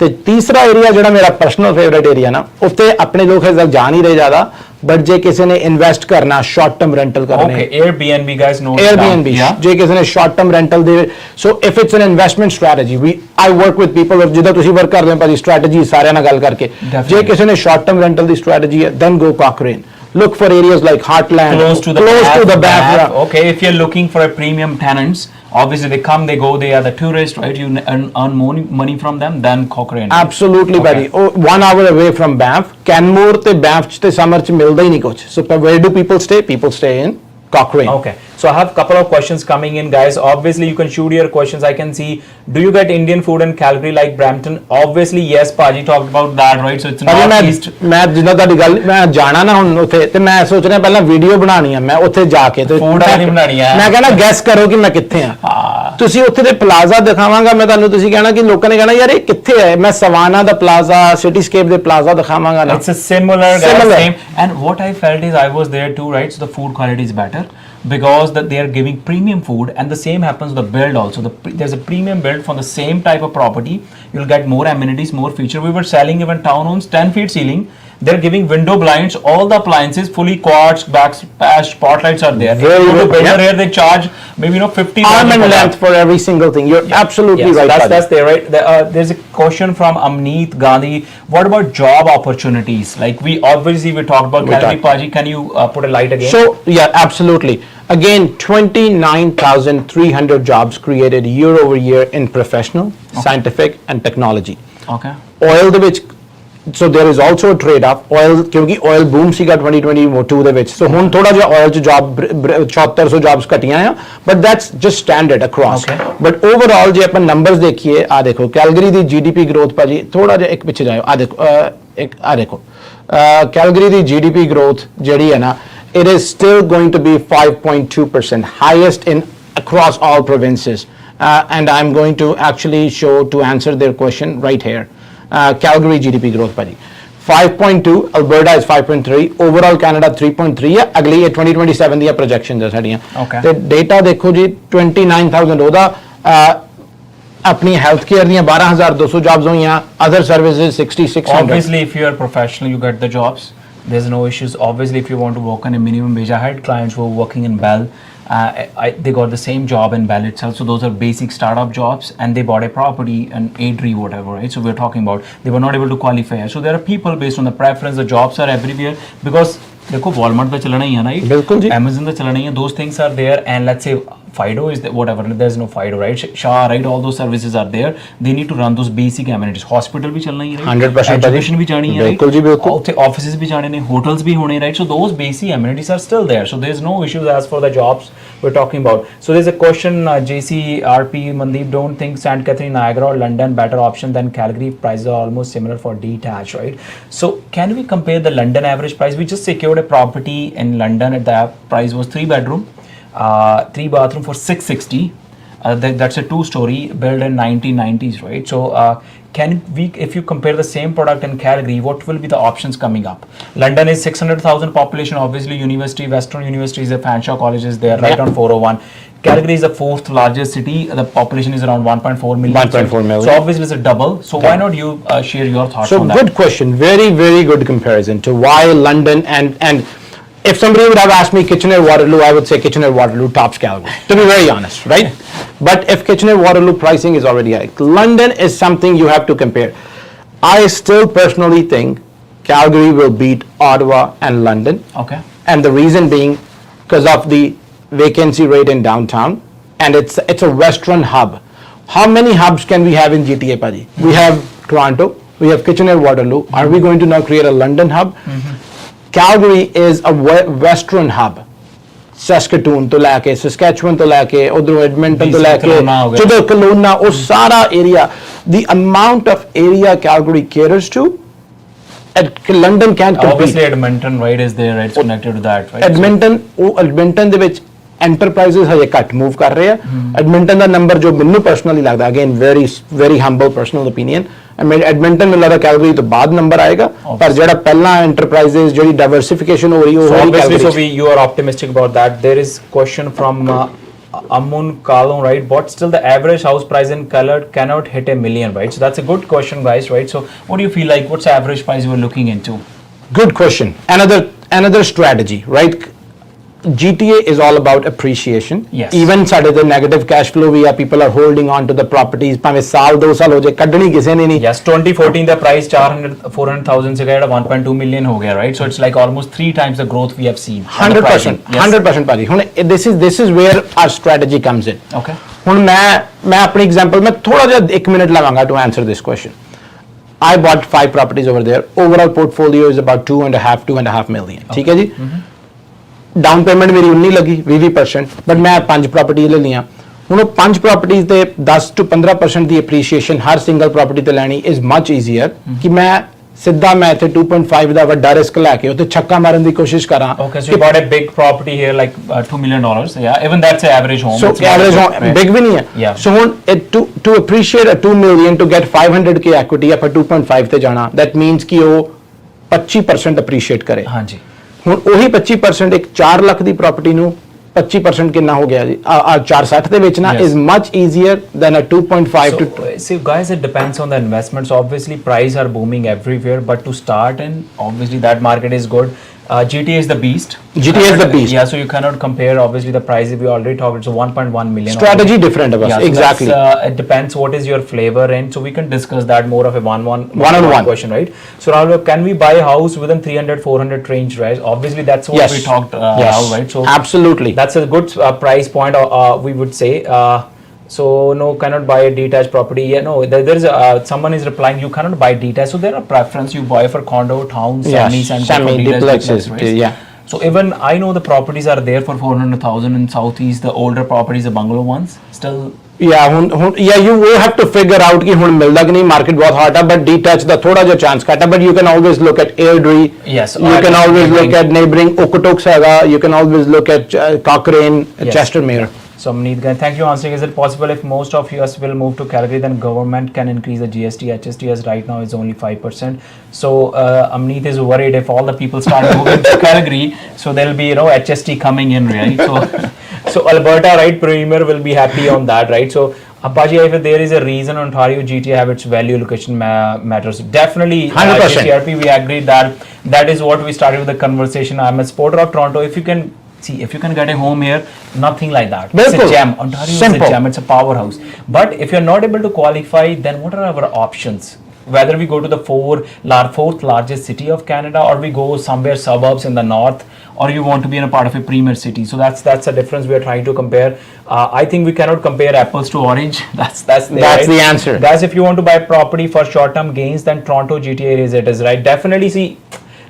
ਤੇ ਤੀਸਰਾ ਏਰੀਆ ਜਿਹੜਾ ਮੇਰਾ ਪਰਸਨਲ ਫੇਵਰੇਟ ਏਰੀਆ ਨਾ, ਉੱਥੇ ਆਪਣੇ ਲੋਕ ਇਸ ਤੱਕ ਜਾ ਨਹੀਂ ਰਹੇ ਜ਼ਿਆਦਾ, ਬਟ ਜੇ ਕਿਸੇ ਨੇ ਇਨਵੈਸਟ ਕਰਨਾ, ਸ਼ਾਰਟ ਟਰਮ ਰੈਂਟਲ ਕਰਨੇ, okay, Airbnb guys know Airbnb, ਜੇ ਕਿਸੇ ਨੇ ਸ਼ਾਰਟ ਟਰਮ ਰੈਂਟਲ ਦੇ, ਸੋ if it's N investment strategy, I work with people, ਜਿੱਦਾਂ ਤੁਸੀਂ ਵਰਕ ਕਰਦੇ ਹੋ ਭਾਜੀ ਸਟ੍ਰੈਟਜੀ ਸਾਰਿਆਂ ਨਾਲ ਗੱਲ ਕਰਕੇ, ਜੇ ਕਿਸੇ ਨੇ ਸ਼ਾਰਟ ਟਰਮ ਰੈਂਟਲ ਦੀ ਸਟ੍ਰੈਟਜੀ ਹੈ, then go Cochrane. Look for areas like Heartland, close to the back. Bath. Okay, if you're looking for a premium tenants, obviously they come, they go, they are the tourists, right? You earn more money from them than Cochrane. Absolutely, buddy. Oh, 1 hour away from Banff. Canmore ਤੇ Banff ਚ ਤੇ summer ਚ ਮਿਲਦਾ ਹੀ ਨਹੀਂ ਕੁਛ. So where do people stay? People stay in Cochrane. Okay, so I have a couple of questions coming in, guys. Obviously, you can shoot your questions. I can see, do you get Indian food in Calgary like Brampton? Obviously, yes, Paji talked about that, right? So it's northeast. ਮੈਂ ਜਿੱਦਾਂ ਤੁਹਾਡੀ ਗੱਲ, ਮੈਂ ਜਾਣਾ ਨਾ ਹੁਣ ਉੱਥੇ, ਤੇ ਮੈਂ ਸੋਚ ਰਿਹਾ ਪਹਿਲਾਂ ਵੀਡੀਓ ਬਣਾਣੀ ਆ ਮੈਂ ਉੱਥੇ ਜਾ ਕੇ, ਤੇ Food ਵਾਲੀ ਬਣਾਉਣੀ ਆ। ਮੈਂ ਕਹਿੰਦਾ ਗੈਸ ਕਰੋ ਕਿ ਮੈਂ ਕਿੱਥੇ ਆ। ਤੁਸੀਂ ਉੱਥੇ ਦੇ ਪਲਾਜ਼ਾ ਦਿਖਾਵਾਂਗਾ ਮੈਂ ਤੁਹਾਨੂੰ, ਤੁਸੀਂ ਕਹਿਣਾ ਕਿ ਲੋਕਾਂ ਨੇ ਕਹਿਣਾ ਯਾਰ ਇਹ ਕਿੱਥੇ ਹੈ, ਮੈਂ ਸਵਾਨਾ ਦਾ ਪਲਾਜ਼ਾ, ਸਿਟੀਸਕੇਪ ਦੇ ਪਲਾਜ਼ਾ ਦਿਖਾਵਾਂਗਾ ਨਾ। It's a similar, guys, same. And what I felt is I was there too, right? So the food quality is better because that they are giving premium food, and the same happens with the build also. There's a premium build from the same type of property. You'll get more amenities, more feature. We were selling even townhomes, 10 feet ceiling. They're giving window blinds, all the appliances fully quartz, backsplash, spotlights are there. Very If you go to good, builder yeah. here, they charge maybe 50 Arm and length for every single thing. You're absolutely Yes, right. that's there, right? There's a question from Amneet Gandhi. What about job opportunities? Like we talked about Calgary, Paji. Can you put a light again? So yeah, absolutely. Again, 29,300 jobs created year over year in professional, scientific, and technology. Okay. Oil ਦੇ ਵਿੱਚ, so there is also a trade off. Oil, ਕਿਉਂਕਿ oil boom ਸੀਗਾ 2022 ਦੇ ਵਿੱਚ, so ਹੁਣ ਥੋੜਾ ਜਿਹਾ oil ਚ job 7400 jobs ਘਟੀਆਂ ਆ, but that's just standard across. Okay. But overall ਜੇ ਆਪਾਂ numbers ਦੇਖੀਏ, ਆ ਦੇਖੋ ਕੈਲਗਰੀ ਦੀ GDP growth ਭਾਜੀ, ਥੋੜਾ ਜਿਹਾ ਇੱਕ ਪਿੱਛੇ ਜਾਓ, ਆ ਦੇਖੋ ਆ ਦੇਖੋ ਕੈਲਗਰੀ ਦੀ GDP growth ਜਿਹੜੀ ਹੈ ਨਾ, it is still going to be 5.2%, highest in across all provinces. And I'm going to actually show to answer their question right here. Calgary GDP growth ਭਾਜੀ 5.2, Alberta is 5.3, overall Canada 3.3 ਹੈ, ਅਗਲੀ ਇਹ 2027 ਦੀਆਂ projections ਹੈ ਸਾਡੀਆਂ। Okay. ਤੇ data ਦੇਖੋ ਜੀ 29,000 ਉਹਦਾ, ਆਪਣੀ ਹੈਲਥ ਕੇਅਰ ਦੀਆਂ 12,200 jobs ਹੋਈਆਂ, other services 6,600. Obviously, if you are professional, you get the jobs. There's no issues. Obviously, if you want to work on a minimum wage, I had clients who were working in Bell. They got the same job in Bell itself. So those are basic startup jobs, and they bought a property and Airdrie, whatever, right? So we're talking about they were not able to qualify. So there are people based on the preference. The jobs are everywhere because देखो Walmart तो चलना ही है ना, बिल्कुल जी। Amazon तो चलना ही है. Those things are there, and let's say Fido is the, whatever. There's no Fido, right? Shah, right? All those services are there. They need to run those basic amenities. Hospital भी चलना ही है, right? 100% Education भी जानी है, right? बिल्कुल जी, बिल्कुल। ਉੱਥੇ offices भी जाने ने, hotels भी होने, right? So those basic amenities are still there. So there's no issues as for the jobs we're talking about. So there's a question, JCRP Mandeep, don't think St. Catherine, Niagara or London better option than Calgary? Prices are almost similar for detached, right? So can we compare the London average price? We just secured a property in London at the price was 3 bedroom, 3 bathroom for 660. That's a 2-story built in 1990s, right? So can we, if you compare the same product in Calgary, what will be the options coming up? London is 600,000 population. Obviously, Western University is a Fanshawe College is there, right on 401. Calgary is the 4th largest city. The population is around 1.4 million. 1.4 million. So obviously it's a double. So why not you share your thoughts So on that? good question. Very, very good comparison to why London and if somebody would have asked me Kitchener-Waterloo, I would say Kitchener-Waterloo tops Calgary, to be very honest, right? But if Kitchener-Waterloo pricing is already high, London is something you have to compare. I still personally think Calgary will beat Ottawa and London. Okay. And the reason being because of the vacancy rate in downtown, and it's a Western hub. How many hubs can we have in GTA, Paji? We have Toronto, we have Kitchener-Waterloo. Are we going to now create a London hub? Calgary is a Western hub. Saskatoon to ਲੈ ਕੇ Saskatchewan to ਲੈ ਕੇ ਉਧਰੋਂ Edmonton to ਲੈ ਕੇ ਜਦੋਂ Kelowna ਉਹ ਸਾਰਾ area, the amount of area Calgary caters to, London can't compete. Obviously Edmonton, right, is there, right? It's connected to that, right? Edmonton ਦੇ ਵਿੱਚ enterprises ਹਜੇ ਘੱਟ ਮੂਵ ਕਰ ਰਹੇ ਆ. Edmonton ਦਾ ਨੰਬਰ ਜੋ ਮੈਨੂੰ ਪਰਸਨਲੀ ਲੱਗਦਾ, again very humble personal opinion, Edmonton ਮੈਨੂੰ ਲੱਗਦਾ Calgary ਤੋਂ ਬਾਅਦ ਨੰਬਰ ਆਏਗਾ, ਪਰ ਜਿਹੜਾ ਪਹਿਲਾਂ enterprises ਜਿਹੜੀ diversification ਹੋ ਰਹੀ ਉਹ obviously, so you are optimistic about that. There is question from Amun Kalon, right? But still the average house price in color cannot hit $1 million, right? So that's a good question, guys, right? So what do you feel like? What's the average price you are looking into? Good question. Another strategy, right? GTA is all about appreciation. Yes. Even ਸਾਡੇ the negative cash flow we are, people are holding on to the properties. ਭਾਵੇਂ ਸਾਲ 2 ਸਾਲ ਹੋ ਜਾਏ ਕੱਢਣੀ ਕਿਸੇ ਨੇ ਨਹੀਂ. Yes, 2014 the price 400,000 se gaya 1.2 million ho gaya, right? So it's like almost 3 times the growth we have seen. 100%. 100% ਭਾਜੀ. ਹੁਣ this is where our strategy comes in. Okay. ਹੁਣ ਮੈਂ ਆਪਣੀ example ਮੈਂ ਥੋੜਾ ਜਿਹਾ 1 ਮਿੰਟ ਲਵਾਂਗਾ to answer this question. I bought 5 properties over there. Overall portfolio is about 2.5 million. ਠੀਕ ਹੈ ਜੀ. ਡਾਊਨ ਪੇਮੈਂਟ ਮੇਰੀ 19 ਲੱਗੀ 20%, ਬਟ ਮੈਂ 5 ਪ੍ਰਾਪਰਟੀ ਲੈ ਲਈਆਂ. ਹੁਣ ਉਹ 5 ਪ੍ਰਾਪਰਟੀਜ਼ ਤੇ 10 to 15% the appreciation Har single property ਤੇ ਲੈਣੀ ਇਜ਼ ਮਚ ਈਜ਼ੀਅਰ ਕਿ ਮੈਂ ਸਿੱਧਾ ਮੈਂ ਇੱਥੇ 2.5 ਦਾ ਵੱਡਾ ਰਿਸਕ ਲੈ ਕੇ ਉੱਤੇ ਛੱਕਾ ਮਾਰਨ ਦੀ ਕੋਸ਼ਿਸ਼ ਕਰਾਂ. Okay, so you bought a big property here like $2 million. Yeah, even that's an average home. So average home big ਵੀ ਨਹੀਂ ਹੈ. Yeah. So ਹੁਣ to appreciate a 2 million to get 500k equity ਆਪਾਂ 2.5 ਤੇ ਜਾਣਾ, that means ਕਿ ਉਹ 25% appreciate ਕਰੇ. ਹਾਂਜੀ. ਹੁਣ ਉਹੀ 25% ਇੱਕ 4 ਲੱਖ ਦੀ ਪ੍ਰਾਪਰਟੀ ਨੂੰ 25% ਕਿੰਨਾ ਹੋ ਗਿਆ ਜੀ 460 ਦੇ ਵੇਚਣਾ is much easier than a 2.5 to see guys, it depends on the investments. Obviously prices are booming everywhere, but to start and obviously that market is good. GTA is the beast. GTA is the beast. Yeah, so you cannot compare obviously the price. We already talked, it's 1.1 million. Strategy different of us. Yeah, so exactly. It depends what is your flavor, and so we can discuss that more of a one-on-one question, right? So Rahul, can we buy a house within 300-400 range, right? Obviously that's what Yes. we talked, Yes. Rahul, right? So absolutely. that's a good price point, we would say. So no, cannot buy a detached property. Yeah, no, there is someone is replying, you cannot buy detached. So there are preference, you buy for condo, town, semis, and semi duplexes. Right? Yeah. So even I know the properties are there for 400,000 in Southeast, the older properties, the bungalow ones, still. Yeah, you will have to figure out ਕਿ ਹੁਣ ਮਿਲਦਾ ਕਿ ਨਹੀਂ, market ਬਹੁਤ hot ਹੈ, but detached ਦਾ ਥੋੜਾ ਜਿਹਾ chance ਘੱਟ ਹੈ, but you can always look at Airdrie. Yes. You can always look at neighboring Okotoks ਹੈਗਾ. You can always look at Cochrane, Yes. Chestermere. So Amneet, thank you for answering. Is it possible if most of us will move to Calgary, then government can increase the GST? HST as right now is only 5%. So Amneet is worried if all the people start moving to Calgary, so there'll be HST coming in, right? So Alberta, right, Premier will be happy on that, right? So Apache, if there is a reason Ontario GTA have its value location matters, definitely 100%. CRP we agree that is what we started with the conversation. I'm a supporter of Toronto. If you can get a home here, nothing like that. It's a gem. Ontario is a gem. It's a powerhouse. But if you're not able to qualify, then what are our options? Whether we go to the fourth largest city of Canada, or we go somewhere suburbs in the north, or you want to be in a part of a premier city. So that's the difference we are trying to compare. I think we cannot compare apples to orange. That's the answer. Guys, if you want to buy property for short-term gains, then Toronto GTA is right. Definitely, see,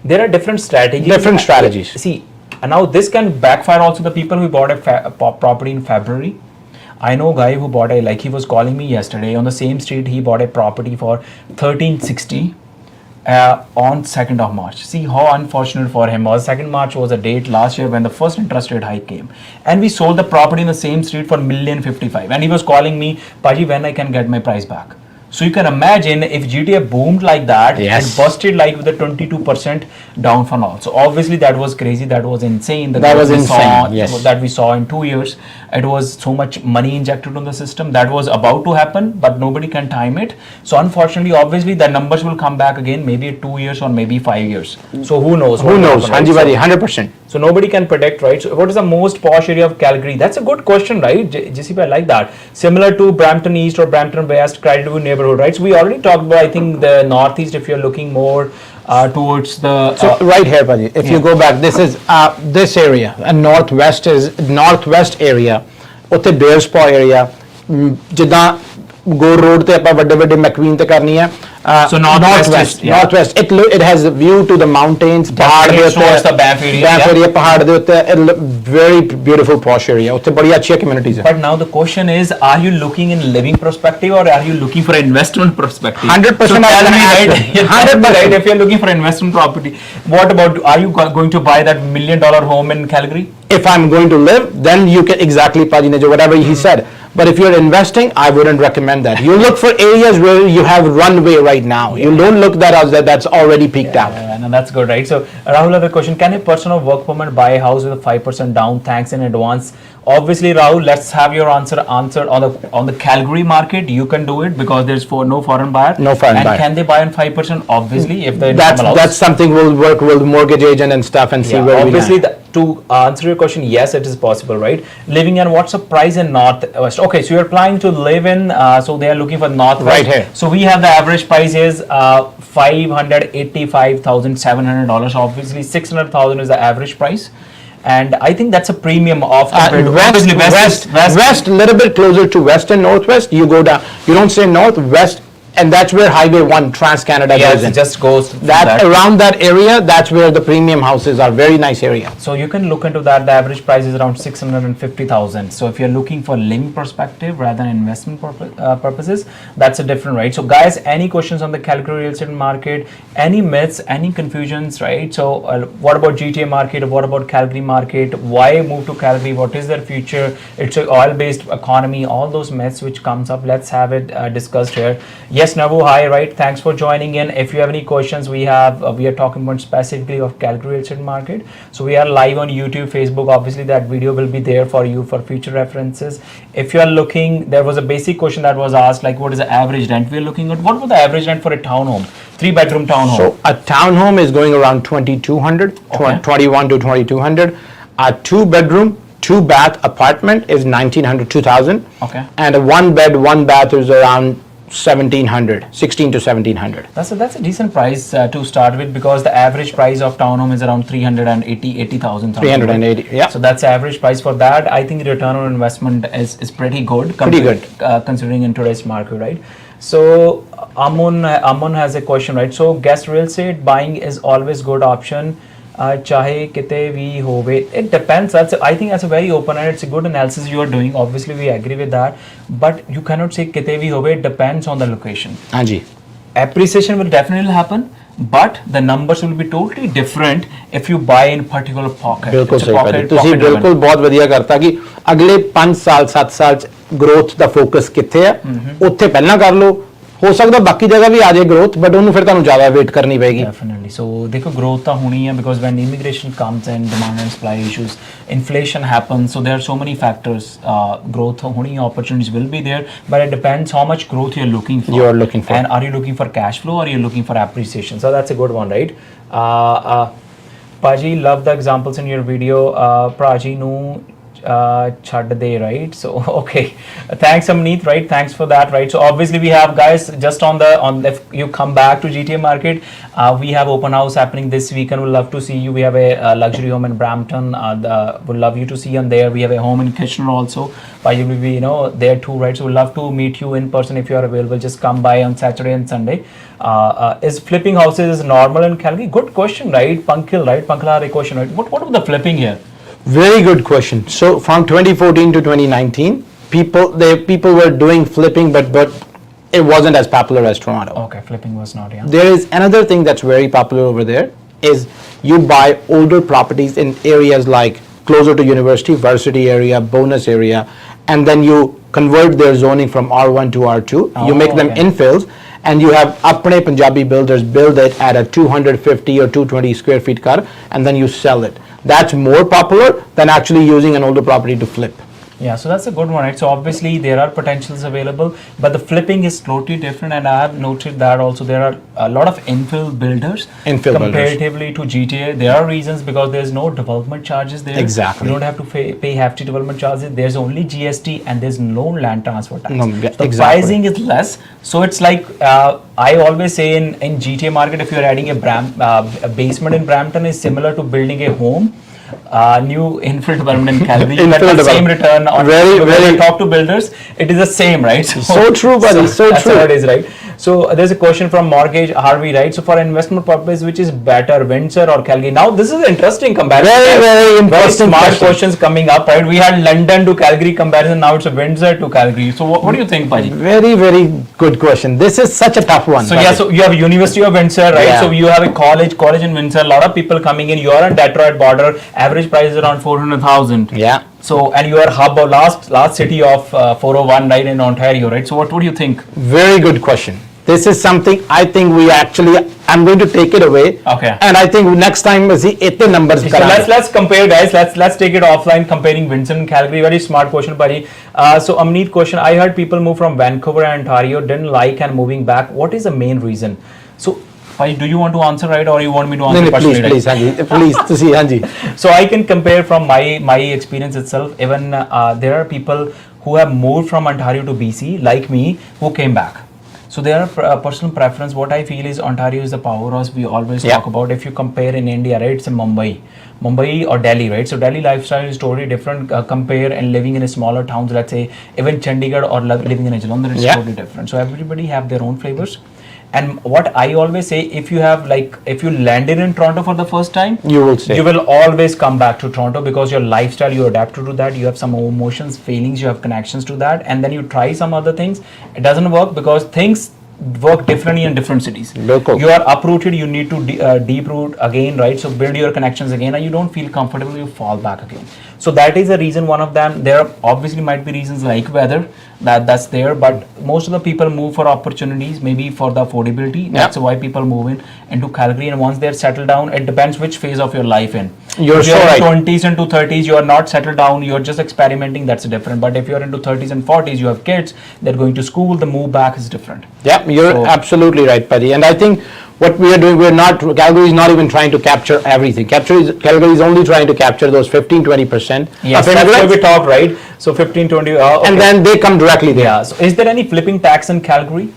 there are different strategies. See. And now this can backfire also the people who bought a property in February. I know a guy who bought he was calling me yesterday on the same street. He bought a property for 1360. on 2nd of March. See how unfortunate for him was. 2nd March was a date last year when the first interest rate hike came, and we sold the property in the same street for $1,055,000, and he was calling me, Paji, when I can get my price back. So you can imagine if GTA boomed like that, Yes. it busted like with a 22% down for all. So obviously that was crazy, that was insane. That growth was we insane, saw, yes. that we saw in 2 years. It was so much money injected on the system that was about to happen, but nobody can time it. So unfortunately, obviously the numbers will come back again, maybe 2 years or maybe 5 years. So who knows? Who what will knows? happen, Hanji right? bhai, So- 100%. so nobody can predict, right? So what is the most posh area of Calgary? That's a good question, right? JCP, I like that. Similar to Brampton East or Brampton West, Cradlewood neighborhood, right? So we already talked about, I think, the Northeast, if you're looking more towards the... So right here, Paji, if you go back, this is this area, and northwest is northwest area. ਉੱਥੇ ਬੇਅਰਸਪਾ area ਜਿੱਦਾਂ ਗੋਰ road ਤੇ ਆਪਾਂ ਵੱਡੇ ਵੱਡੇ ਮੈਕਵੀਨ ਤੇ ਕਰਨੀ ਹੈ So northwest, yeah. northwest it has a view to the mountains ਪਹਾੜ ਦੇ ਉੱਤੇ towards the Banff area, Banff yeah. area ਪਹਾੜ ਦੇ ਉੱਤੇ very beautiful posh area ਉੱਥੇ ਬੜੀ ਅੱਛੀਆਂ communities ਹੈ But now the question is, are you looking in living perspective or are you looking for investment perspective? 100% So tell me, I- right? 100%. Right? If you're looking for investment property, what about, are you going to buy that $1 million home in Calgary? if I'm going to live, then you can exactly Paji ne jo whatever he said. But if you're investing, I wouldn't recommend that. You look for areas where you have runway right now. You don't look that's already peaked out. Yeah, no, that's good, right? So Rahul, other question: can a person of work permit buy a house with a 5% down? Thanks in advance. Obviously, Rahul, let's have your answer on the Calgary market. You can do it because there's no foreign buyer. No foreign and buyer. can they buy on 5%? Obviously, if the income allows. That's something we'll work with mortgage agent and stuff and see Yeah, where obviously, we land. to answer your question, yes, it is possible, right? Living in, what's the price in Northwest? Okay, so you're planning to live in, so they are looking for Northwest. Right here. So we have the average price is $585,700. Obviously, $600,000 is the average price. And I think that's a premium of compared to obviously West, little bit closer to west and northwest. You go down. You don't say north, west, and that's where Highway 1 Trans-Canada Yes, goes in. it just goes through That around that area, that's where the premium houses are. Very nice area. So you can look into that. The average price is around 650,000. So if you're looking for living perspective rather than investment purposes, that's a different, right? So guys, any questions on the Calgary real estate market? Any myths? Any confusions, right? So what about GTA market? What about Calgary market? Why move to Calgary? What is their future? It's an oil-based economy. All those myths which comes up. Let's have it discussed here. Yes, Navu, hi, right? Thanks for joining in. If you have any questions, we are talking about specifically of Calgary real estate market. So we are live on YouTube, Facebook. Obviously, that video will be there for you for future references. If you are looking, there was a basic question that was asked, like what is the average rent we are looking at? What was the average rent for a townhome, 3-bedroom townhome? So a townhome is going around 2,200, Okay. 21 to 2,200. A 2-bedroom, 2-bath apartment is 1,900, 2,000. Okay. And a 1-bed, 1-bath is around 1,700, 16 to 1,700. That's a decent price to start with, because the average price of townhome is around 380,000. 380, yeah. So that's the average price for that. I think the return on investment is pretty good. Pretty good. Considering in today's market, right? So Amun has a question, right? So guest real estate buying is always good option. चाहे किते भी होवे, it depends. I think that's a very open and it's a good analysis you are doing. Obviously, we agree with that, but you cannot say किते भी होवे. It depends on the location. Anji. Appreciation will definitely happen, but the numbers will be totally different if you buy in particular pocket. ਬਿਲਕੁਲ It's a ਸਹੀ ਭਾਜੀ pocket- ਤੁਸੀਂ pocket ਬਿਲਕੁਲ driven. ਬਹੁਤ ਵਧੀਆ ਕਰਤਾ ਕਿ ਅਗਲੇ 5 ਸਾਲ 7 ਸਾਲ ਚ ਗਰੋਥ ਦਾ ਫੋਕਸ ਕਿੱਥੇ ਆ ਉੱਥੇ ਪਹਿਲਾਂ ਕਰ ਲਓ ਹੋ ਸਕਦਾ ਬਾਕੀ ਜਗ੍ਹਾ ਵੀ ਆ ਜਾਏ ਗਰੋਥ ਬਟ ਉਹਨੂੰ ਫਿਰ ਤੁਹਾਨੂੰ ਜ਼ਿਆਦਾ ਵੇਟ ਕਰਨੀ ਪਏਗੀ Definitely. So, देखो growth ਤਾਂ ਹੋਣੀ ਹੈ, because when immigration comes in, demand and supply issues, inflation happens. So there are so many factors. Growth ਹੋਣੀ, opportunities will be there, but it depends how much growth you're looking for. You are looking for. And are you looking for cash flow or are you looking for appreciation? So that's a good one, right? Paji, love the examples in your video. Praji ਨੂੰ chhad de, right? So okay, thanks Amneet, right? Thanks for that, right? So obviously we have, guys, just on if you come back to GTA market, we have open house happening this week and we'd love to see you. We have a luxury home in Brampton, would love you to see on there. We have a home in Kitchener also, but you will be there too, right? So we'd love to meet you in person if you are available. Just come by on Saturday and Sunday. Is flipping houses normal in Calgary? Good question, right? Pankil, right? Pankil had a question, right? What was the flipping here? Very good question. So from 2014 to 2019, people were doing flipping, but it wasn't as popular as Toronto. Okay, flipping was not, yeah. There is another thing that's very popular over there is you buy older properties in areas like closer to university, varsity area, bonus area, and then you convert their zoning from R1 to R2. You make them okay. infills, and you have apne Punjabi builders build it at a 250 or 220 square feet car, and then you sell it. That's more popular than actually using an older property to flip. Yeah, so that's a good one, right? So obviously there are potentials available, but the flipping is totally different, and I have noted that also there are a lot of infill builders comparatively to GTA. There are reasons because there's no development charges there. Exactly. You don't have to pay hefty development charges. There's only GST and there's no land transfer tax. No, the exactly. pricing is less. So it's like I always say in GTA market, if you're adding a basement in Brampton is similar to building a home. New infill development in Calgary, you get the same return on when you talk to builders, it is the same, right? So true, buddy, so that's true. how it is, right? So there's a question from Mortgage Harvey, right? So for investment purpose, which is better, Windsor or Calgary? Now this is interesting comparison. Very interesting smart question. questions coming up, right? We had London to Calgary comparison, now it's a Windsor to Calgary. So what do you think, Paji? Very good question. This is such a tough one. So yeah, so you have University of Windsor, right? Yeah. So you have a college in Windsor, a lot of people coming in. You are on Detroit border, average price is around 400,000. Yeah. So, and you are hub of last city of 401, right, in Ontario, right? So what do you think? Very good question. This is something I think I'm going to take it away. Okay. And I think next time we see 8 numbers. So let's compare, guys. Let's take it offline, comparing Windsor and Calgary. Very smart question, Pari. So Amneet question, I heard people move from Vancouver and Ontario, didn't like and moving back. What is the main reason? So Pari, do you want to answer, right, or you want me to answer personally? Please, Hanji. Please, to see Hanji. So I can compare from my experience itself. Even there are people who have moved from Ontario to BC, like me, who came back. So there are personal preference. What I feel is Ontario is the powerhouse we always talk about. If you compare in India, right, it's in Mumbai or Delhi, right? So Delhi lifestyle is totally different. Compare and living in a smaller towns, let's say even Chandigarh or living in a Jalandhar, it's totally different. So everybody have their own flavors. And what I always say, if you landed in Toronto for the first time, you will stay. You will always come back to Toronto because your lifestyle, you adapt to that. You have some emotions, feelings, you have connections to that, and then you try some other things. It doesn't work because things work differently in different cities. Local. You are uprooted, you need to deep root again, right? So build your connections again, and you don't feel comfortable, you fall back again. So that is a reason, one of them. There obviously might be reasons like weather that's there, but most of the people move for opportunities, maybe for the affordability. That's why people move into Calgary, and once they're settled down, it depends which phase of your life in. You're if so right. 20s and to 30s, you are not settled down, you're just experimenting, that's different. But if you're into 30s and 40s, you have kids, they're going to school, the move back is different. Yeah, you're absolutely right, Paddy. And I think what we are doing, Calgary is not even trying to capture everything. Calgary is only trying to capture those 15-20%. Yes, that's where we talk, right? So 15-20, okay. And then they come directly there. Yeah, so is there any flipping tax in Calgary?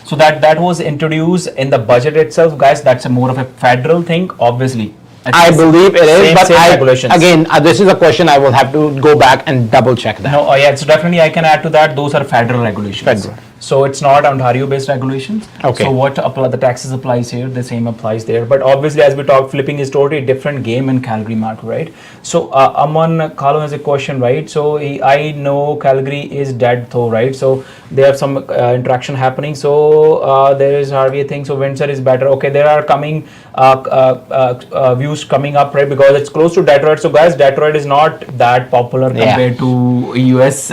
So that was introduced in the budget itself, guys. That's more of a federal thing, obviously. I believe it is, but regulations. Again, this is a question I will have to go back and double check that. No, yeah, so definitely I can add to that. Those are federal regulations. Federal. So it's not Ontario-based regulations. Okay. So what the taxes applies here, the same applies there. But obviously, as we talk, flipping is totally a different game in Calgary market, right? So Aman Kalu has a question, right? So I know Calgary is dead though, right? So they have some interaction happening. So there is hardly a thing. So Windsor is better. Okay, there are coming views coming up, right? Because it's close to Detroit. So guys, Detroit is not that popular compared to US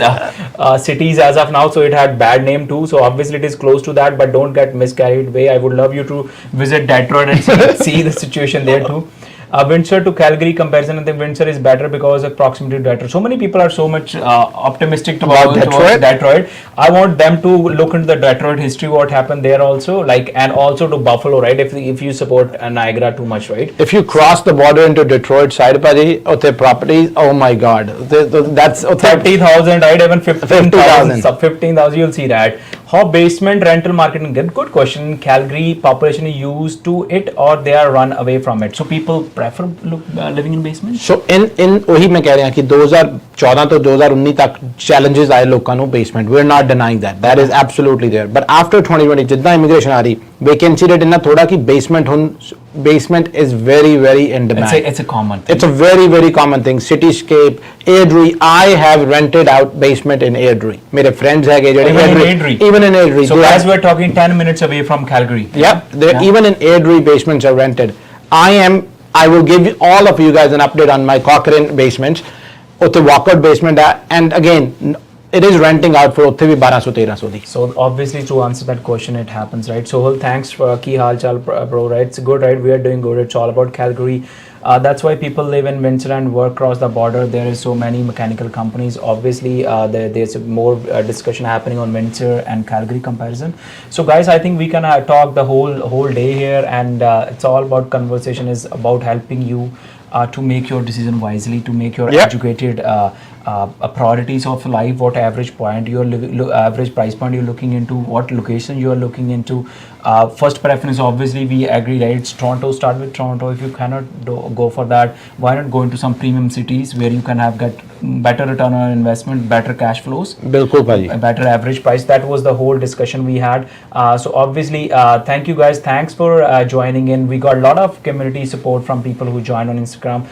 cities as of now. So it had bad name too. So obviously it is close to that, but don't get miscarried away. I would love you to visit Detroit and see the situation there too. Windsor to Calgary comparison, I think Windsor is better because of proximity to Detroit. So many people are so much optimistic about Detroit. I want them to look into the Detroit history, what happened there also, and also to Buffalo, right? If you support Niagara too much, right? If you cross the border into Detroit side, Padi, properties, oh my God, that's 30,000, right? Even 15,000. 15,000, you'll see that. How basement rental marketing? Good question. Calgary population is used to it, or they are run away from it. So people prefer living in basement. So in वही मैं कह रहा हूँ कि 2014 to 2019 तक challenges आए लोगों को basement. We're not denying that. That is absolutely there. But after 2020 जितना immigration आ रही, vacancy rate इतना थोड़ा कि basement basement is very, very in demand. It's a common thing. It's a very, very common thing. Cityscape, Airdrie. I have rented out basement in Airdrie. My friends have Even in Airdrie? Even in Airdrie. So guys, we're talking 10 minutes away from Calgary. Yep. Even in Airdrie, basements are rented. I will give all of you guys an update on my Cochrane basements. Utte walkout basement and again, it is renting out for utte bhi 1200-1300 di. So obviously to answer that question, it happens, right? So thanks for ki hal chal, bro, right? It's good, right? We are doing good. It's all about Calgary. That's why people live in Windsor and work across the border. There is so many mechanical companies. Obviously, there's more discussion happening on Windsor and Calgary comparison. So guys, I think we can talk the whole day here, and it's all about conversation is about helping you to make your decision wisely, to make your educated priorities of life, what average point average price point you're looking into, what location you are looking into. First preference, obviously we agree, right? It's Toronto. Start with Toronto. If you cannot go for that, why not go into some premium cities where you can get better return on investment, better cash flows, Bilkul bhai. better average price. That was the whole discussion we had. So obviously, thank you guys. Thanks for joining in. We got a lot of community support from people who joined on Instagram.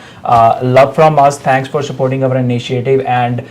Love from us. Thanks for supporting our initiative, and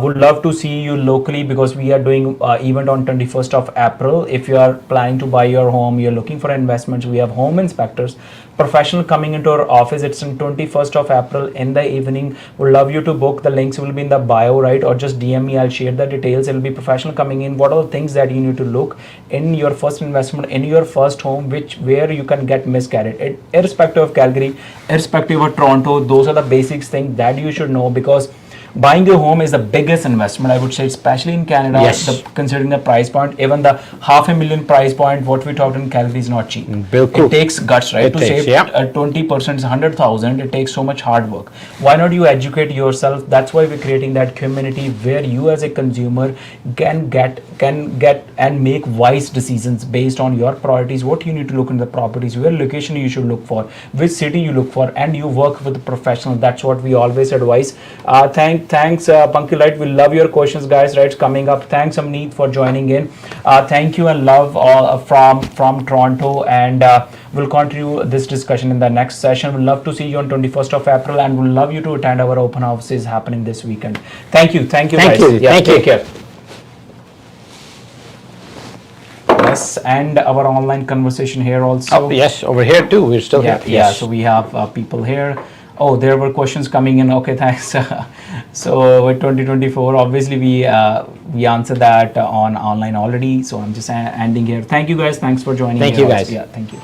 would love to see you locally because we are doing event on 21st of April. If you are planning to buy your home, you're looking for investments, we have home inspectors, professional coming into our office. It's on 21st of April in the evening. Would love you to book. The links will be in the bio, right? Or just DM me. I'll share the details. It'll be professional coming in. What are the things that you need to look in your first investment, in your first home, where you can get miscarried, irrespective of Calgary, irrespective of Toronto. Those are the basics things that you should know, because buying a home is the biggest investment, I would say, especially in Canada. Yes. Considering the price point, even the $500,000 price point, what we talked in Calgary is not cheap. Bilkul. It takes guts, right? It to takes, save yeah. 20% is 100,000. It takes so much hard work. Why not you educate yourself? That's why we're creating that community where you as a consumer can get and make wise decisions based on your priorities. What you need to look in the properties, where location you should look for, which city you look for, and you work with a professional. That's what we always advise. Thanks, Punky Light. We love your questions, guys. Right, it's coming up. Thanks, Amneet, for joining in. Thank you and love from Toronto, and we'll continue this discussion in the next session. We'd love to see you on 21st of April, and we'd love you to attend our open houses happening this weekend. Thank you, guys. Thank you. Take care. Yes, and our online conversation here also. Oh, yes, over here too. We're still here. Yeah, so we have people here. Oh, there were questions coming in. Okay, thanks. So with 2024, obviously we answered that on online already. So I'm just ending here. Thank you guys. Thanks for joining. Thank you guys. Yeah, thank you.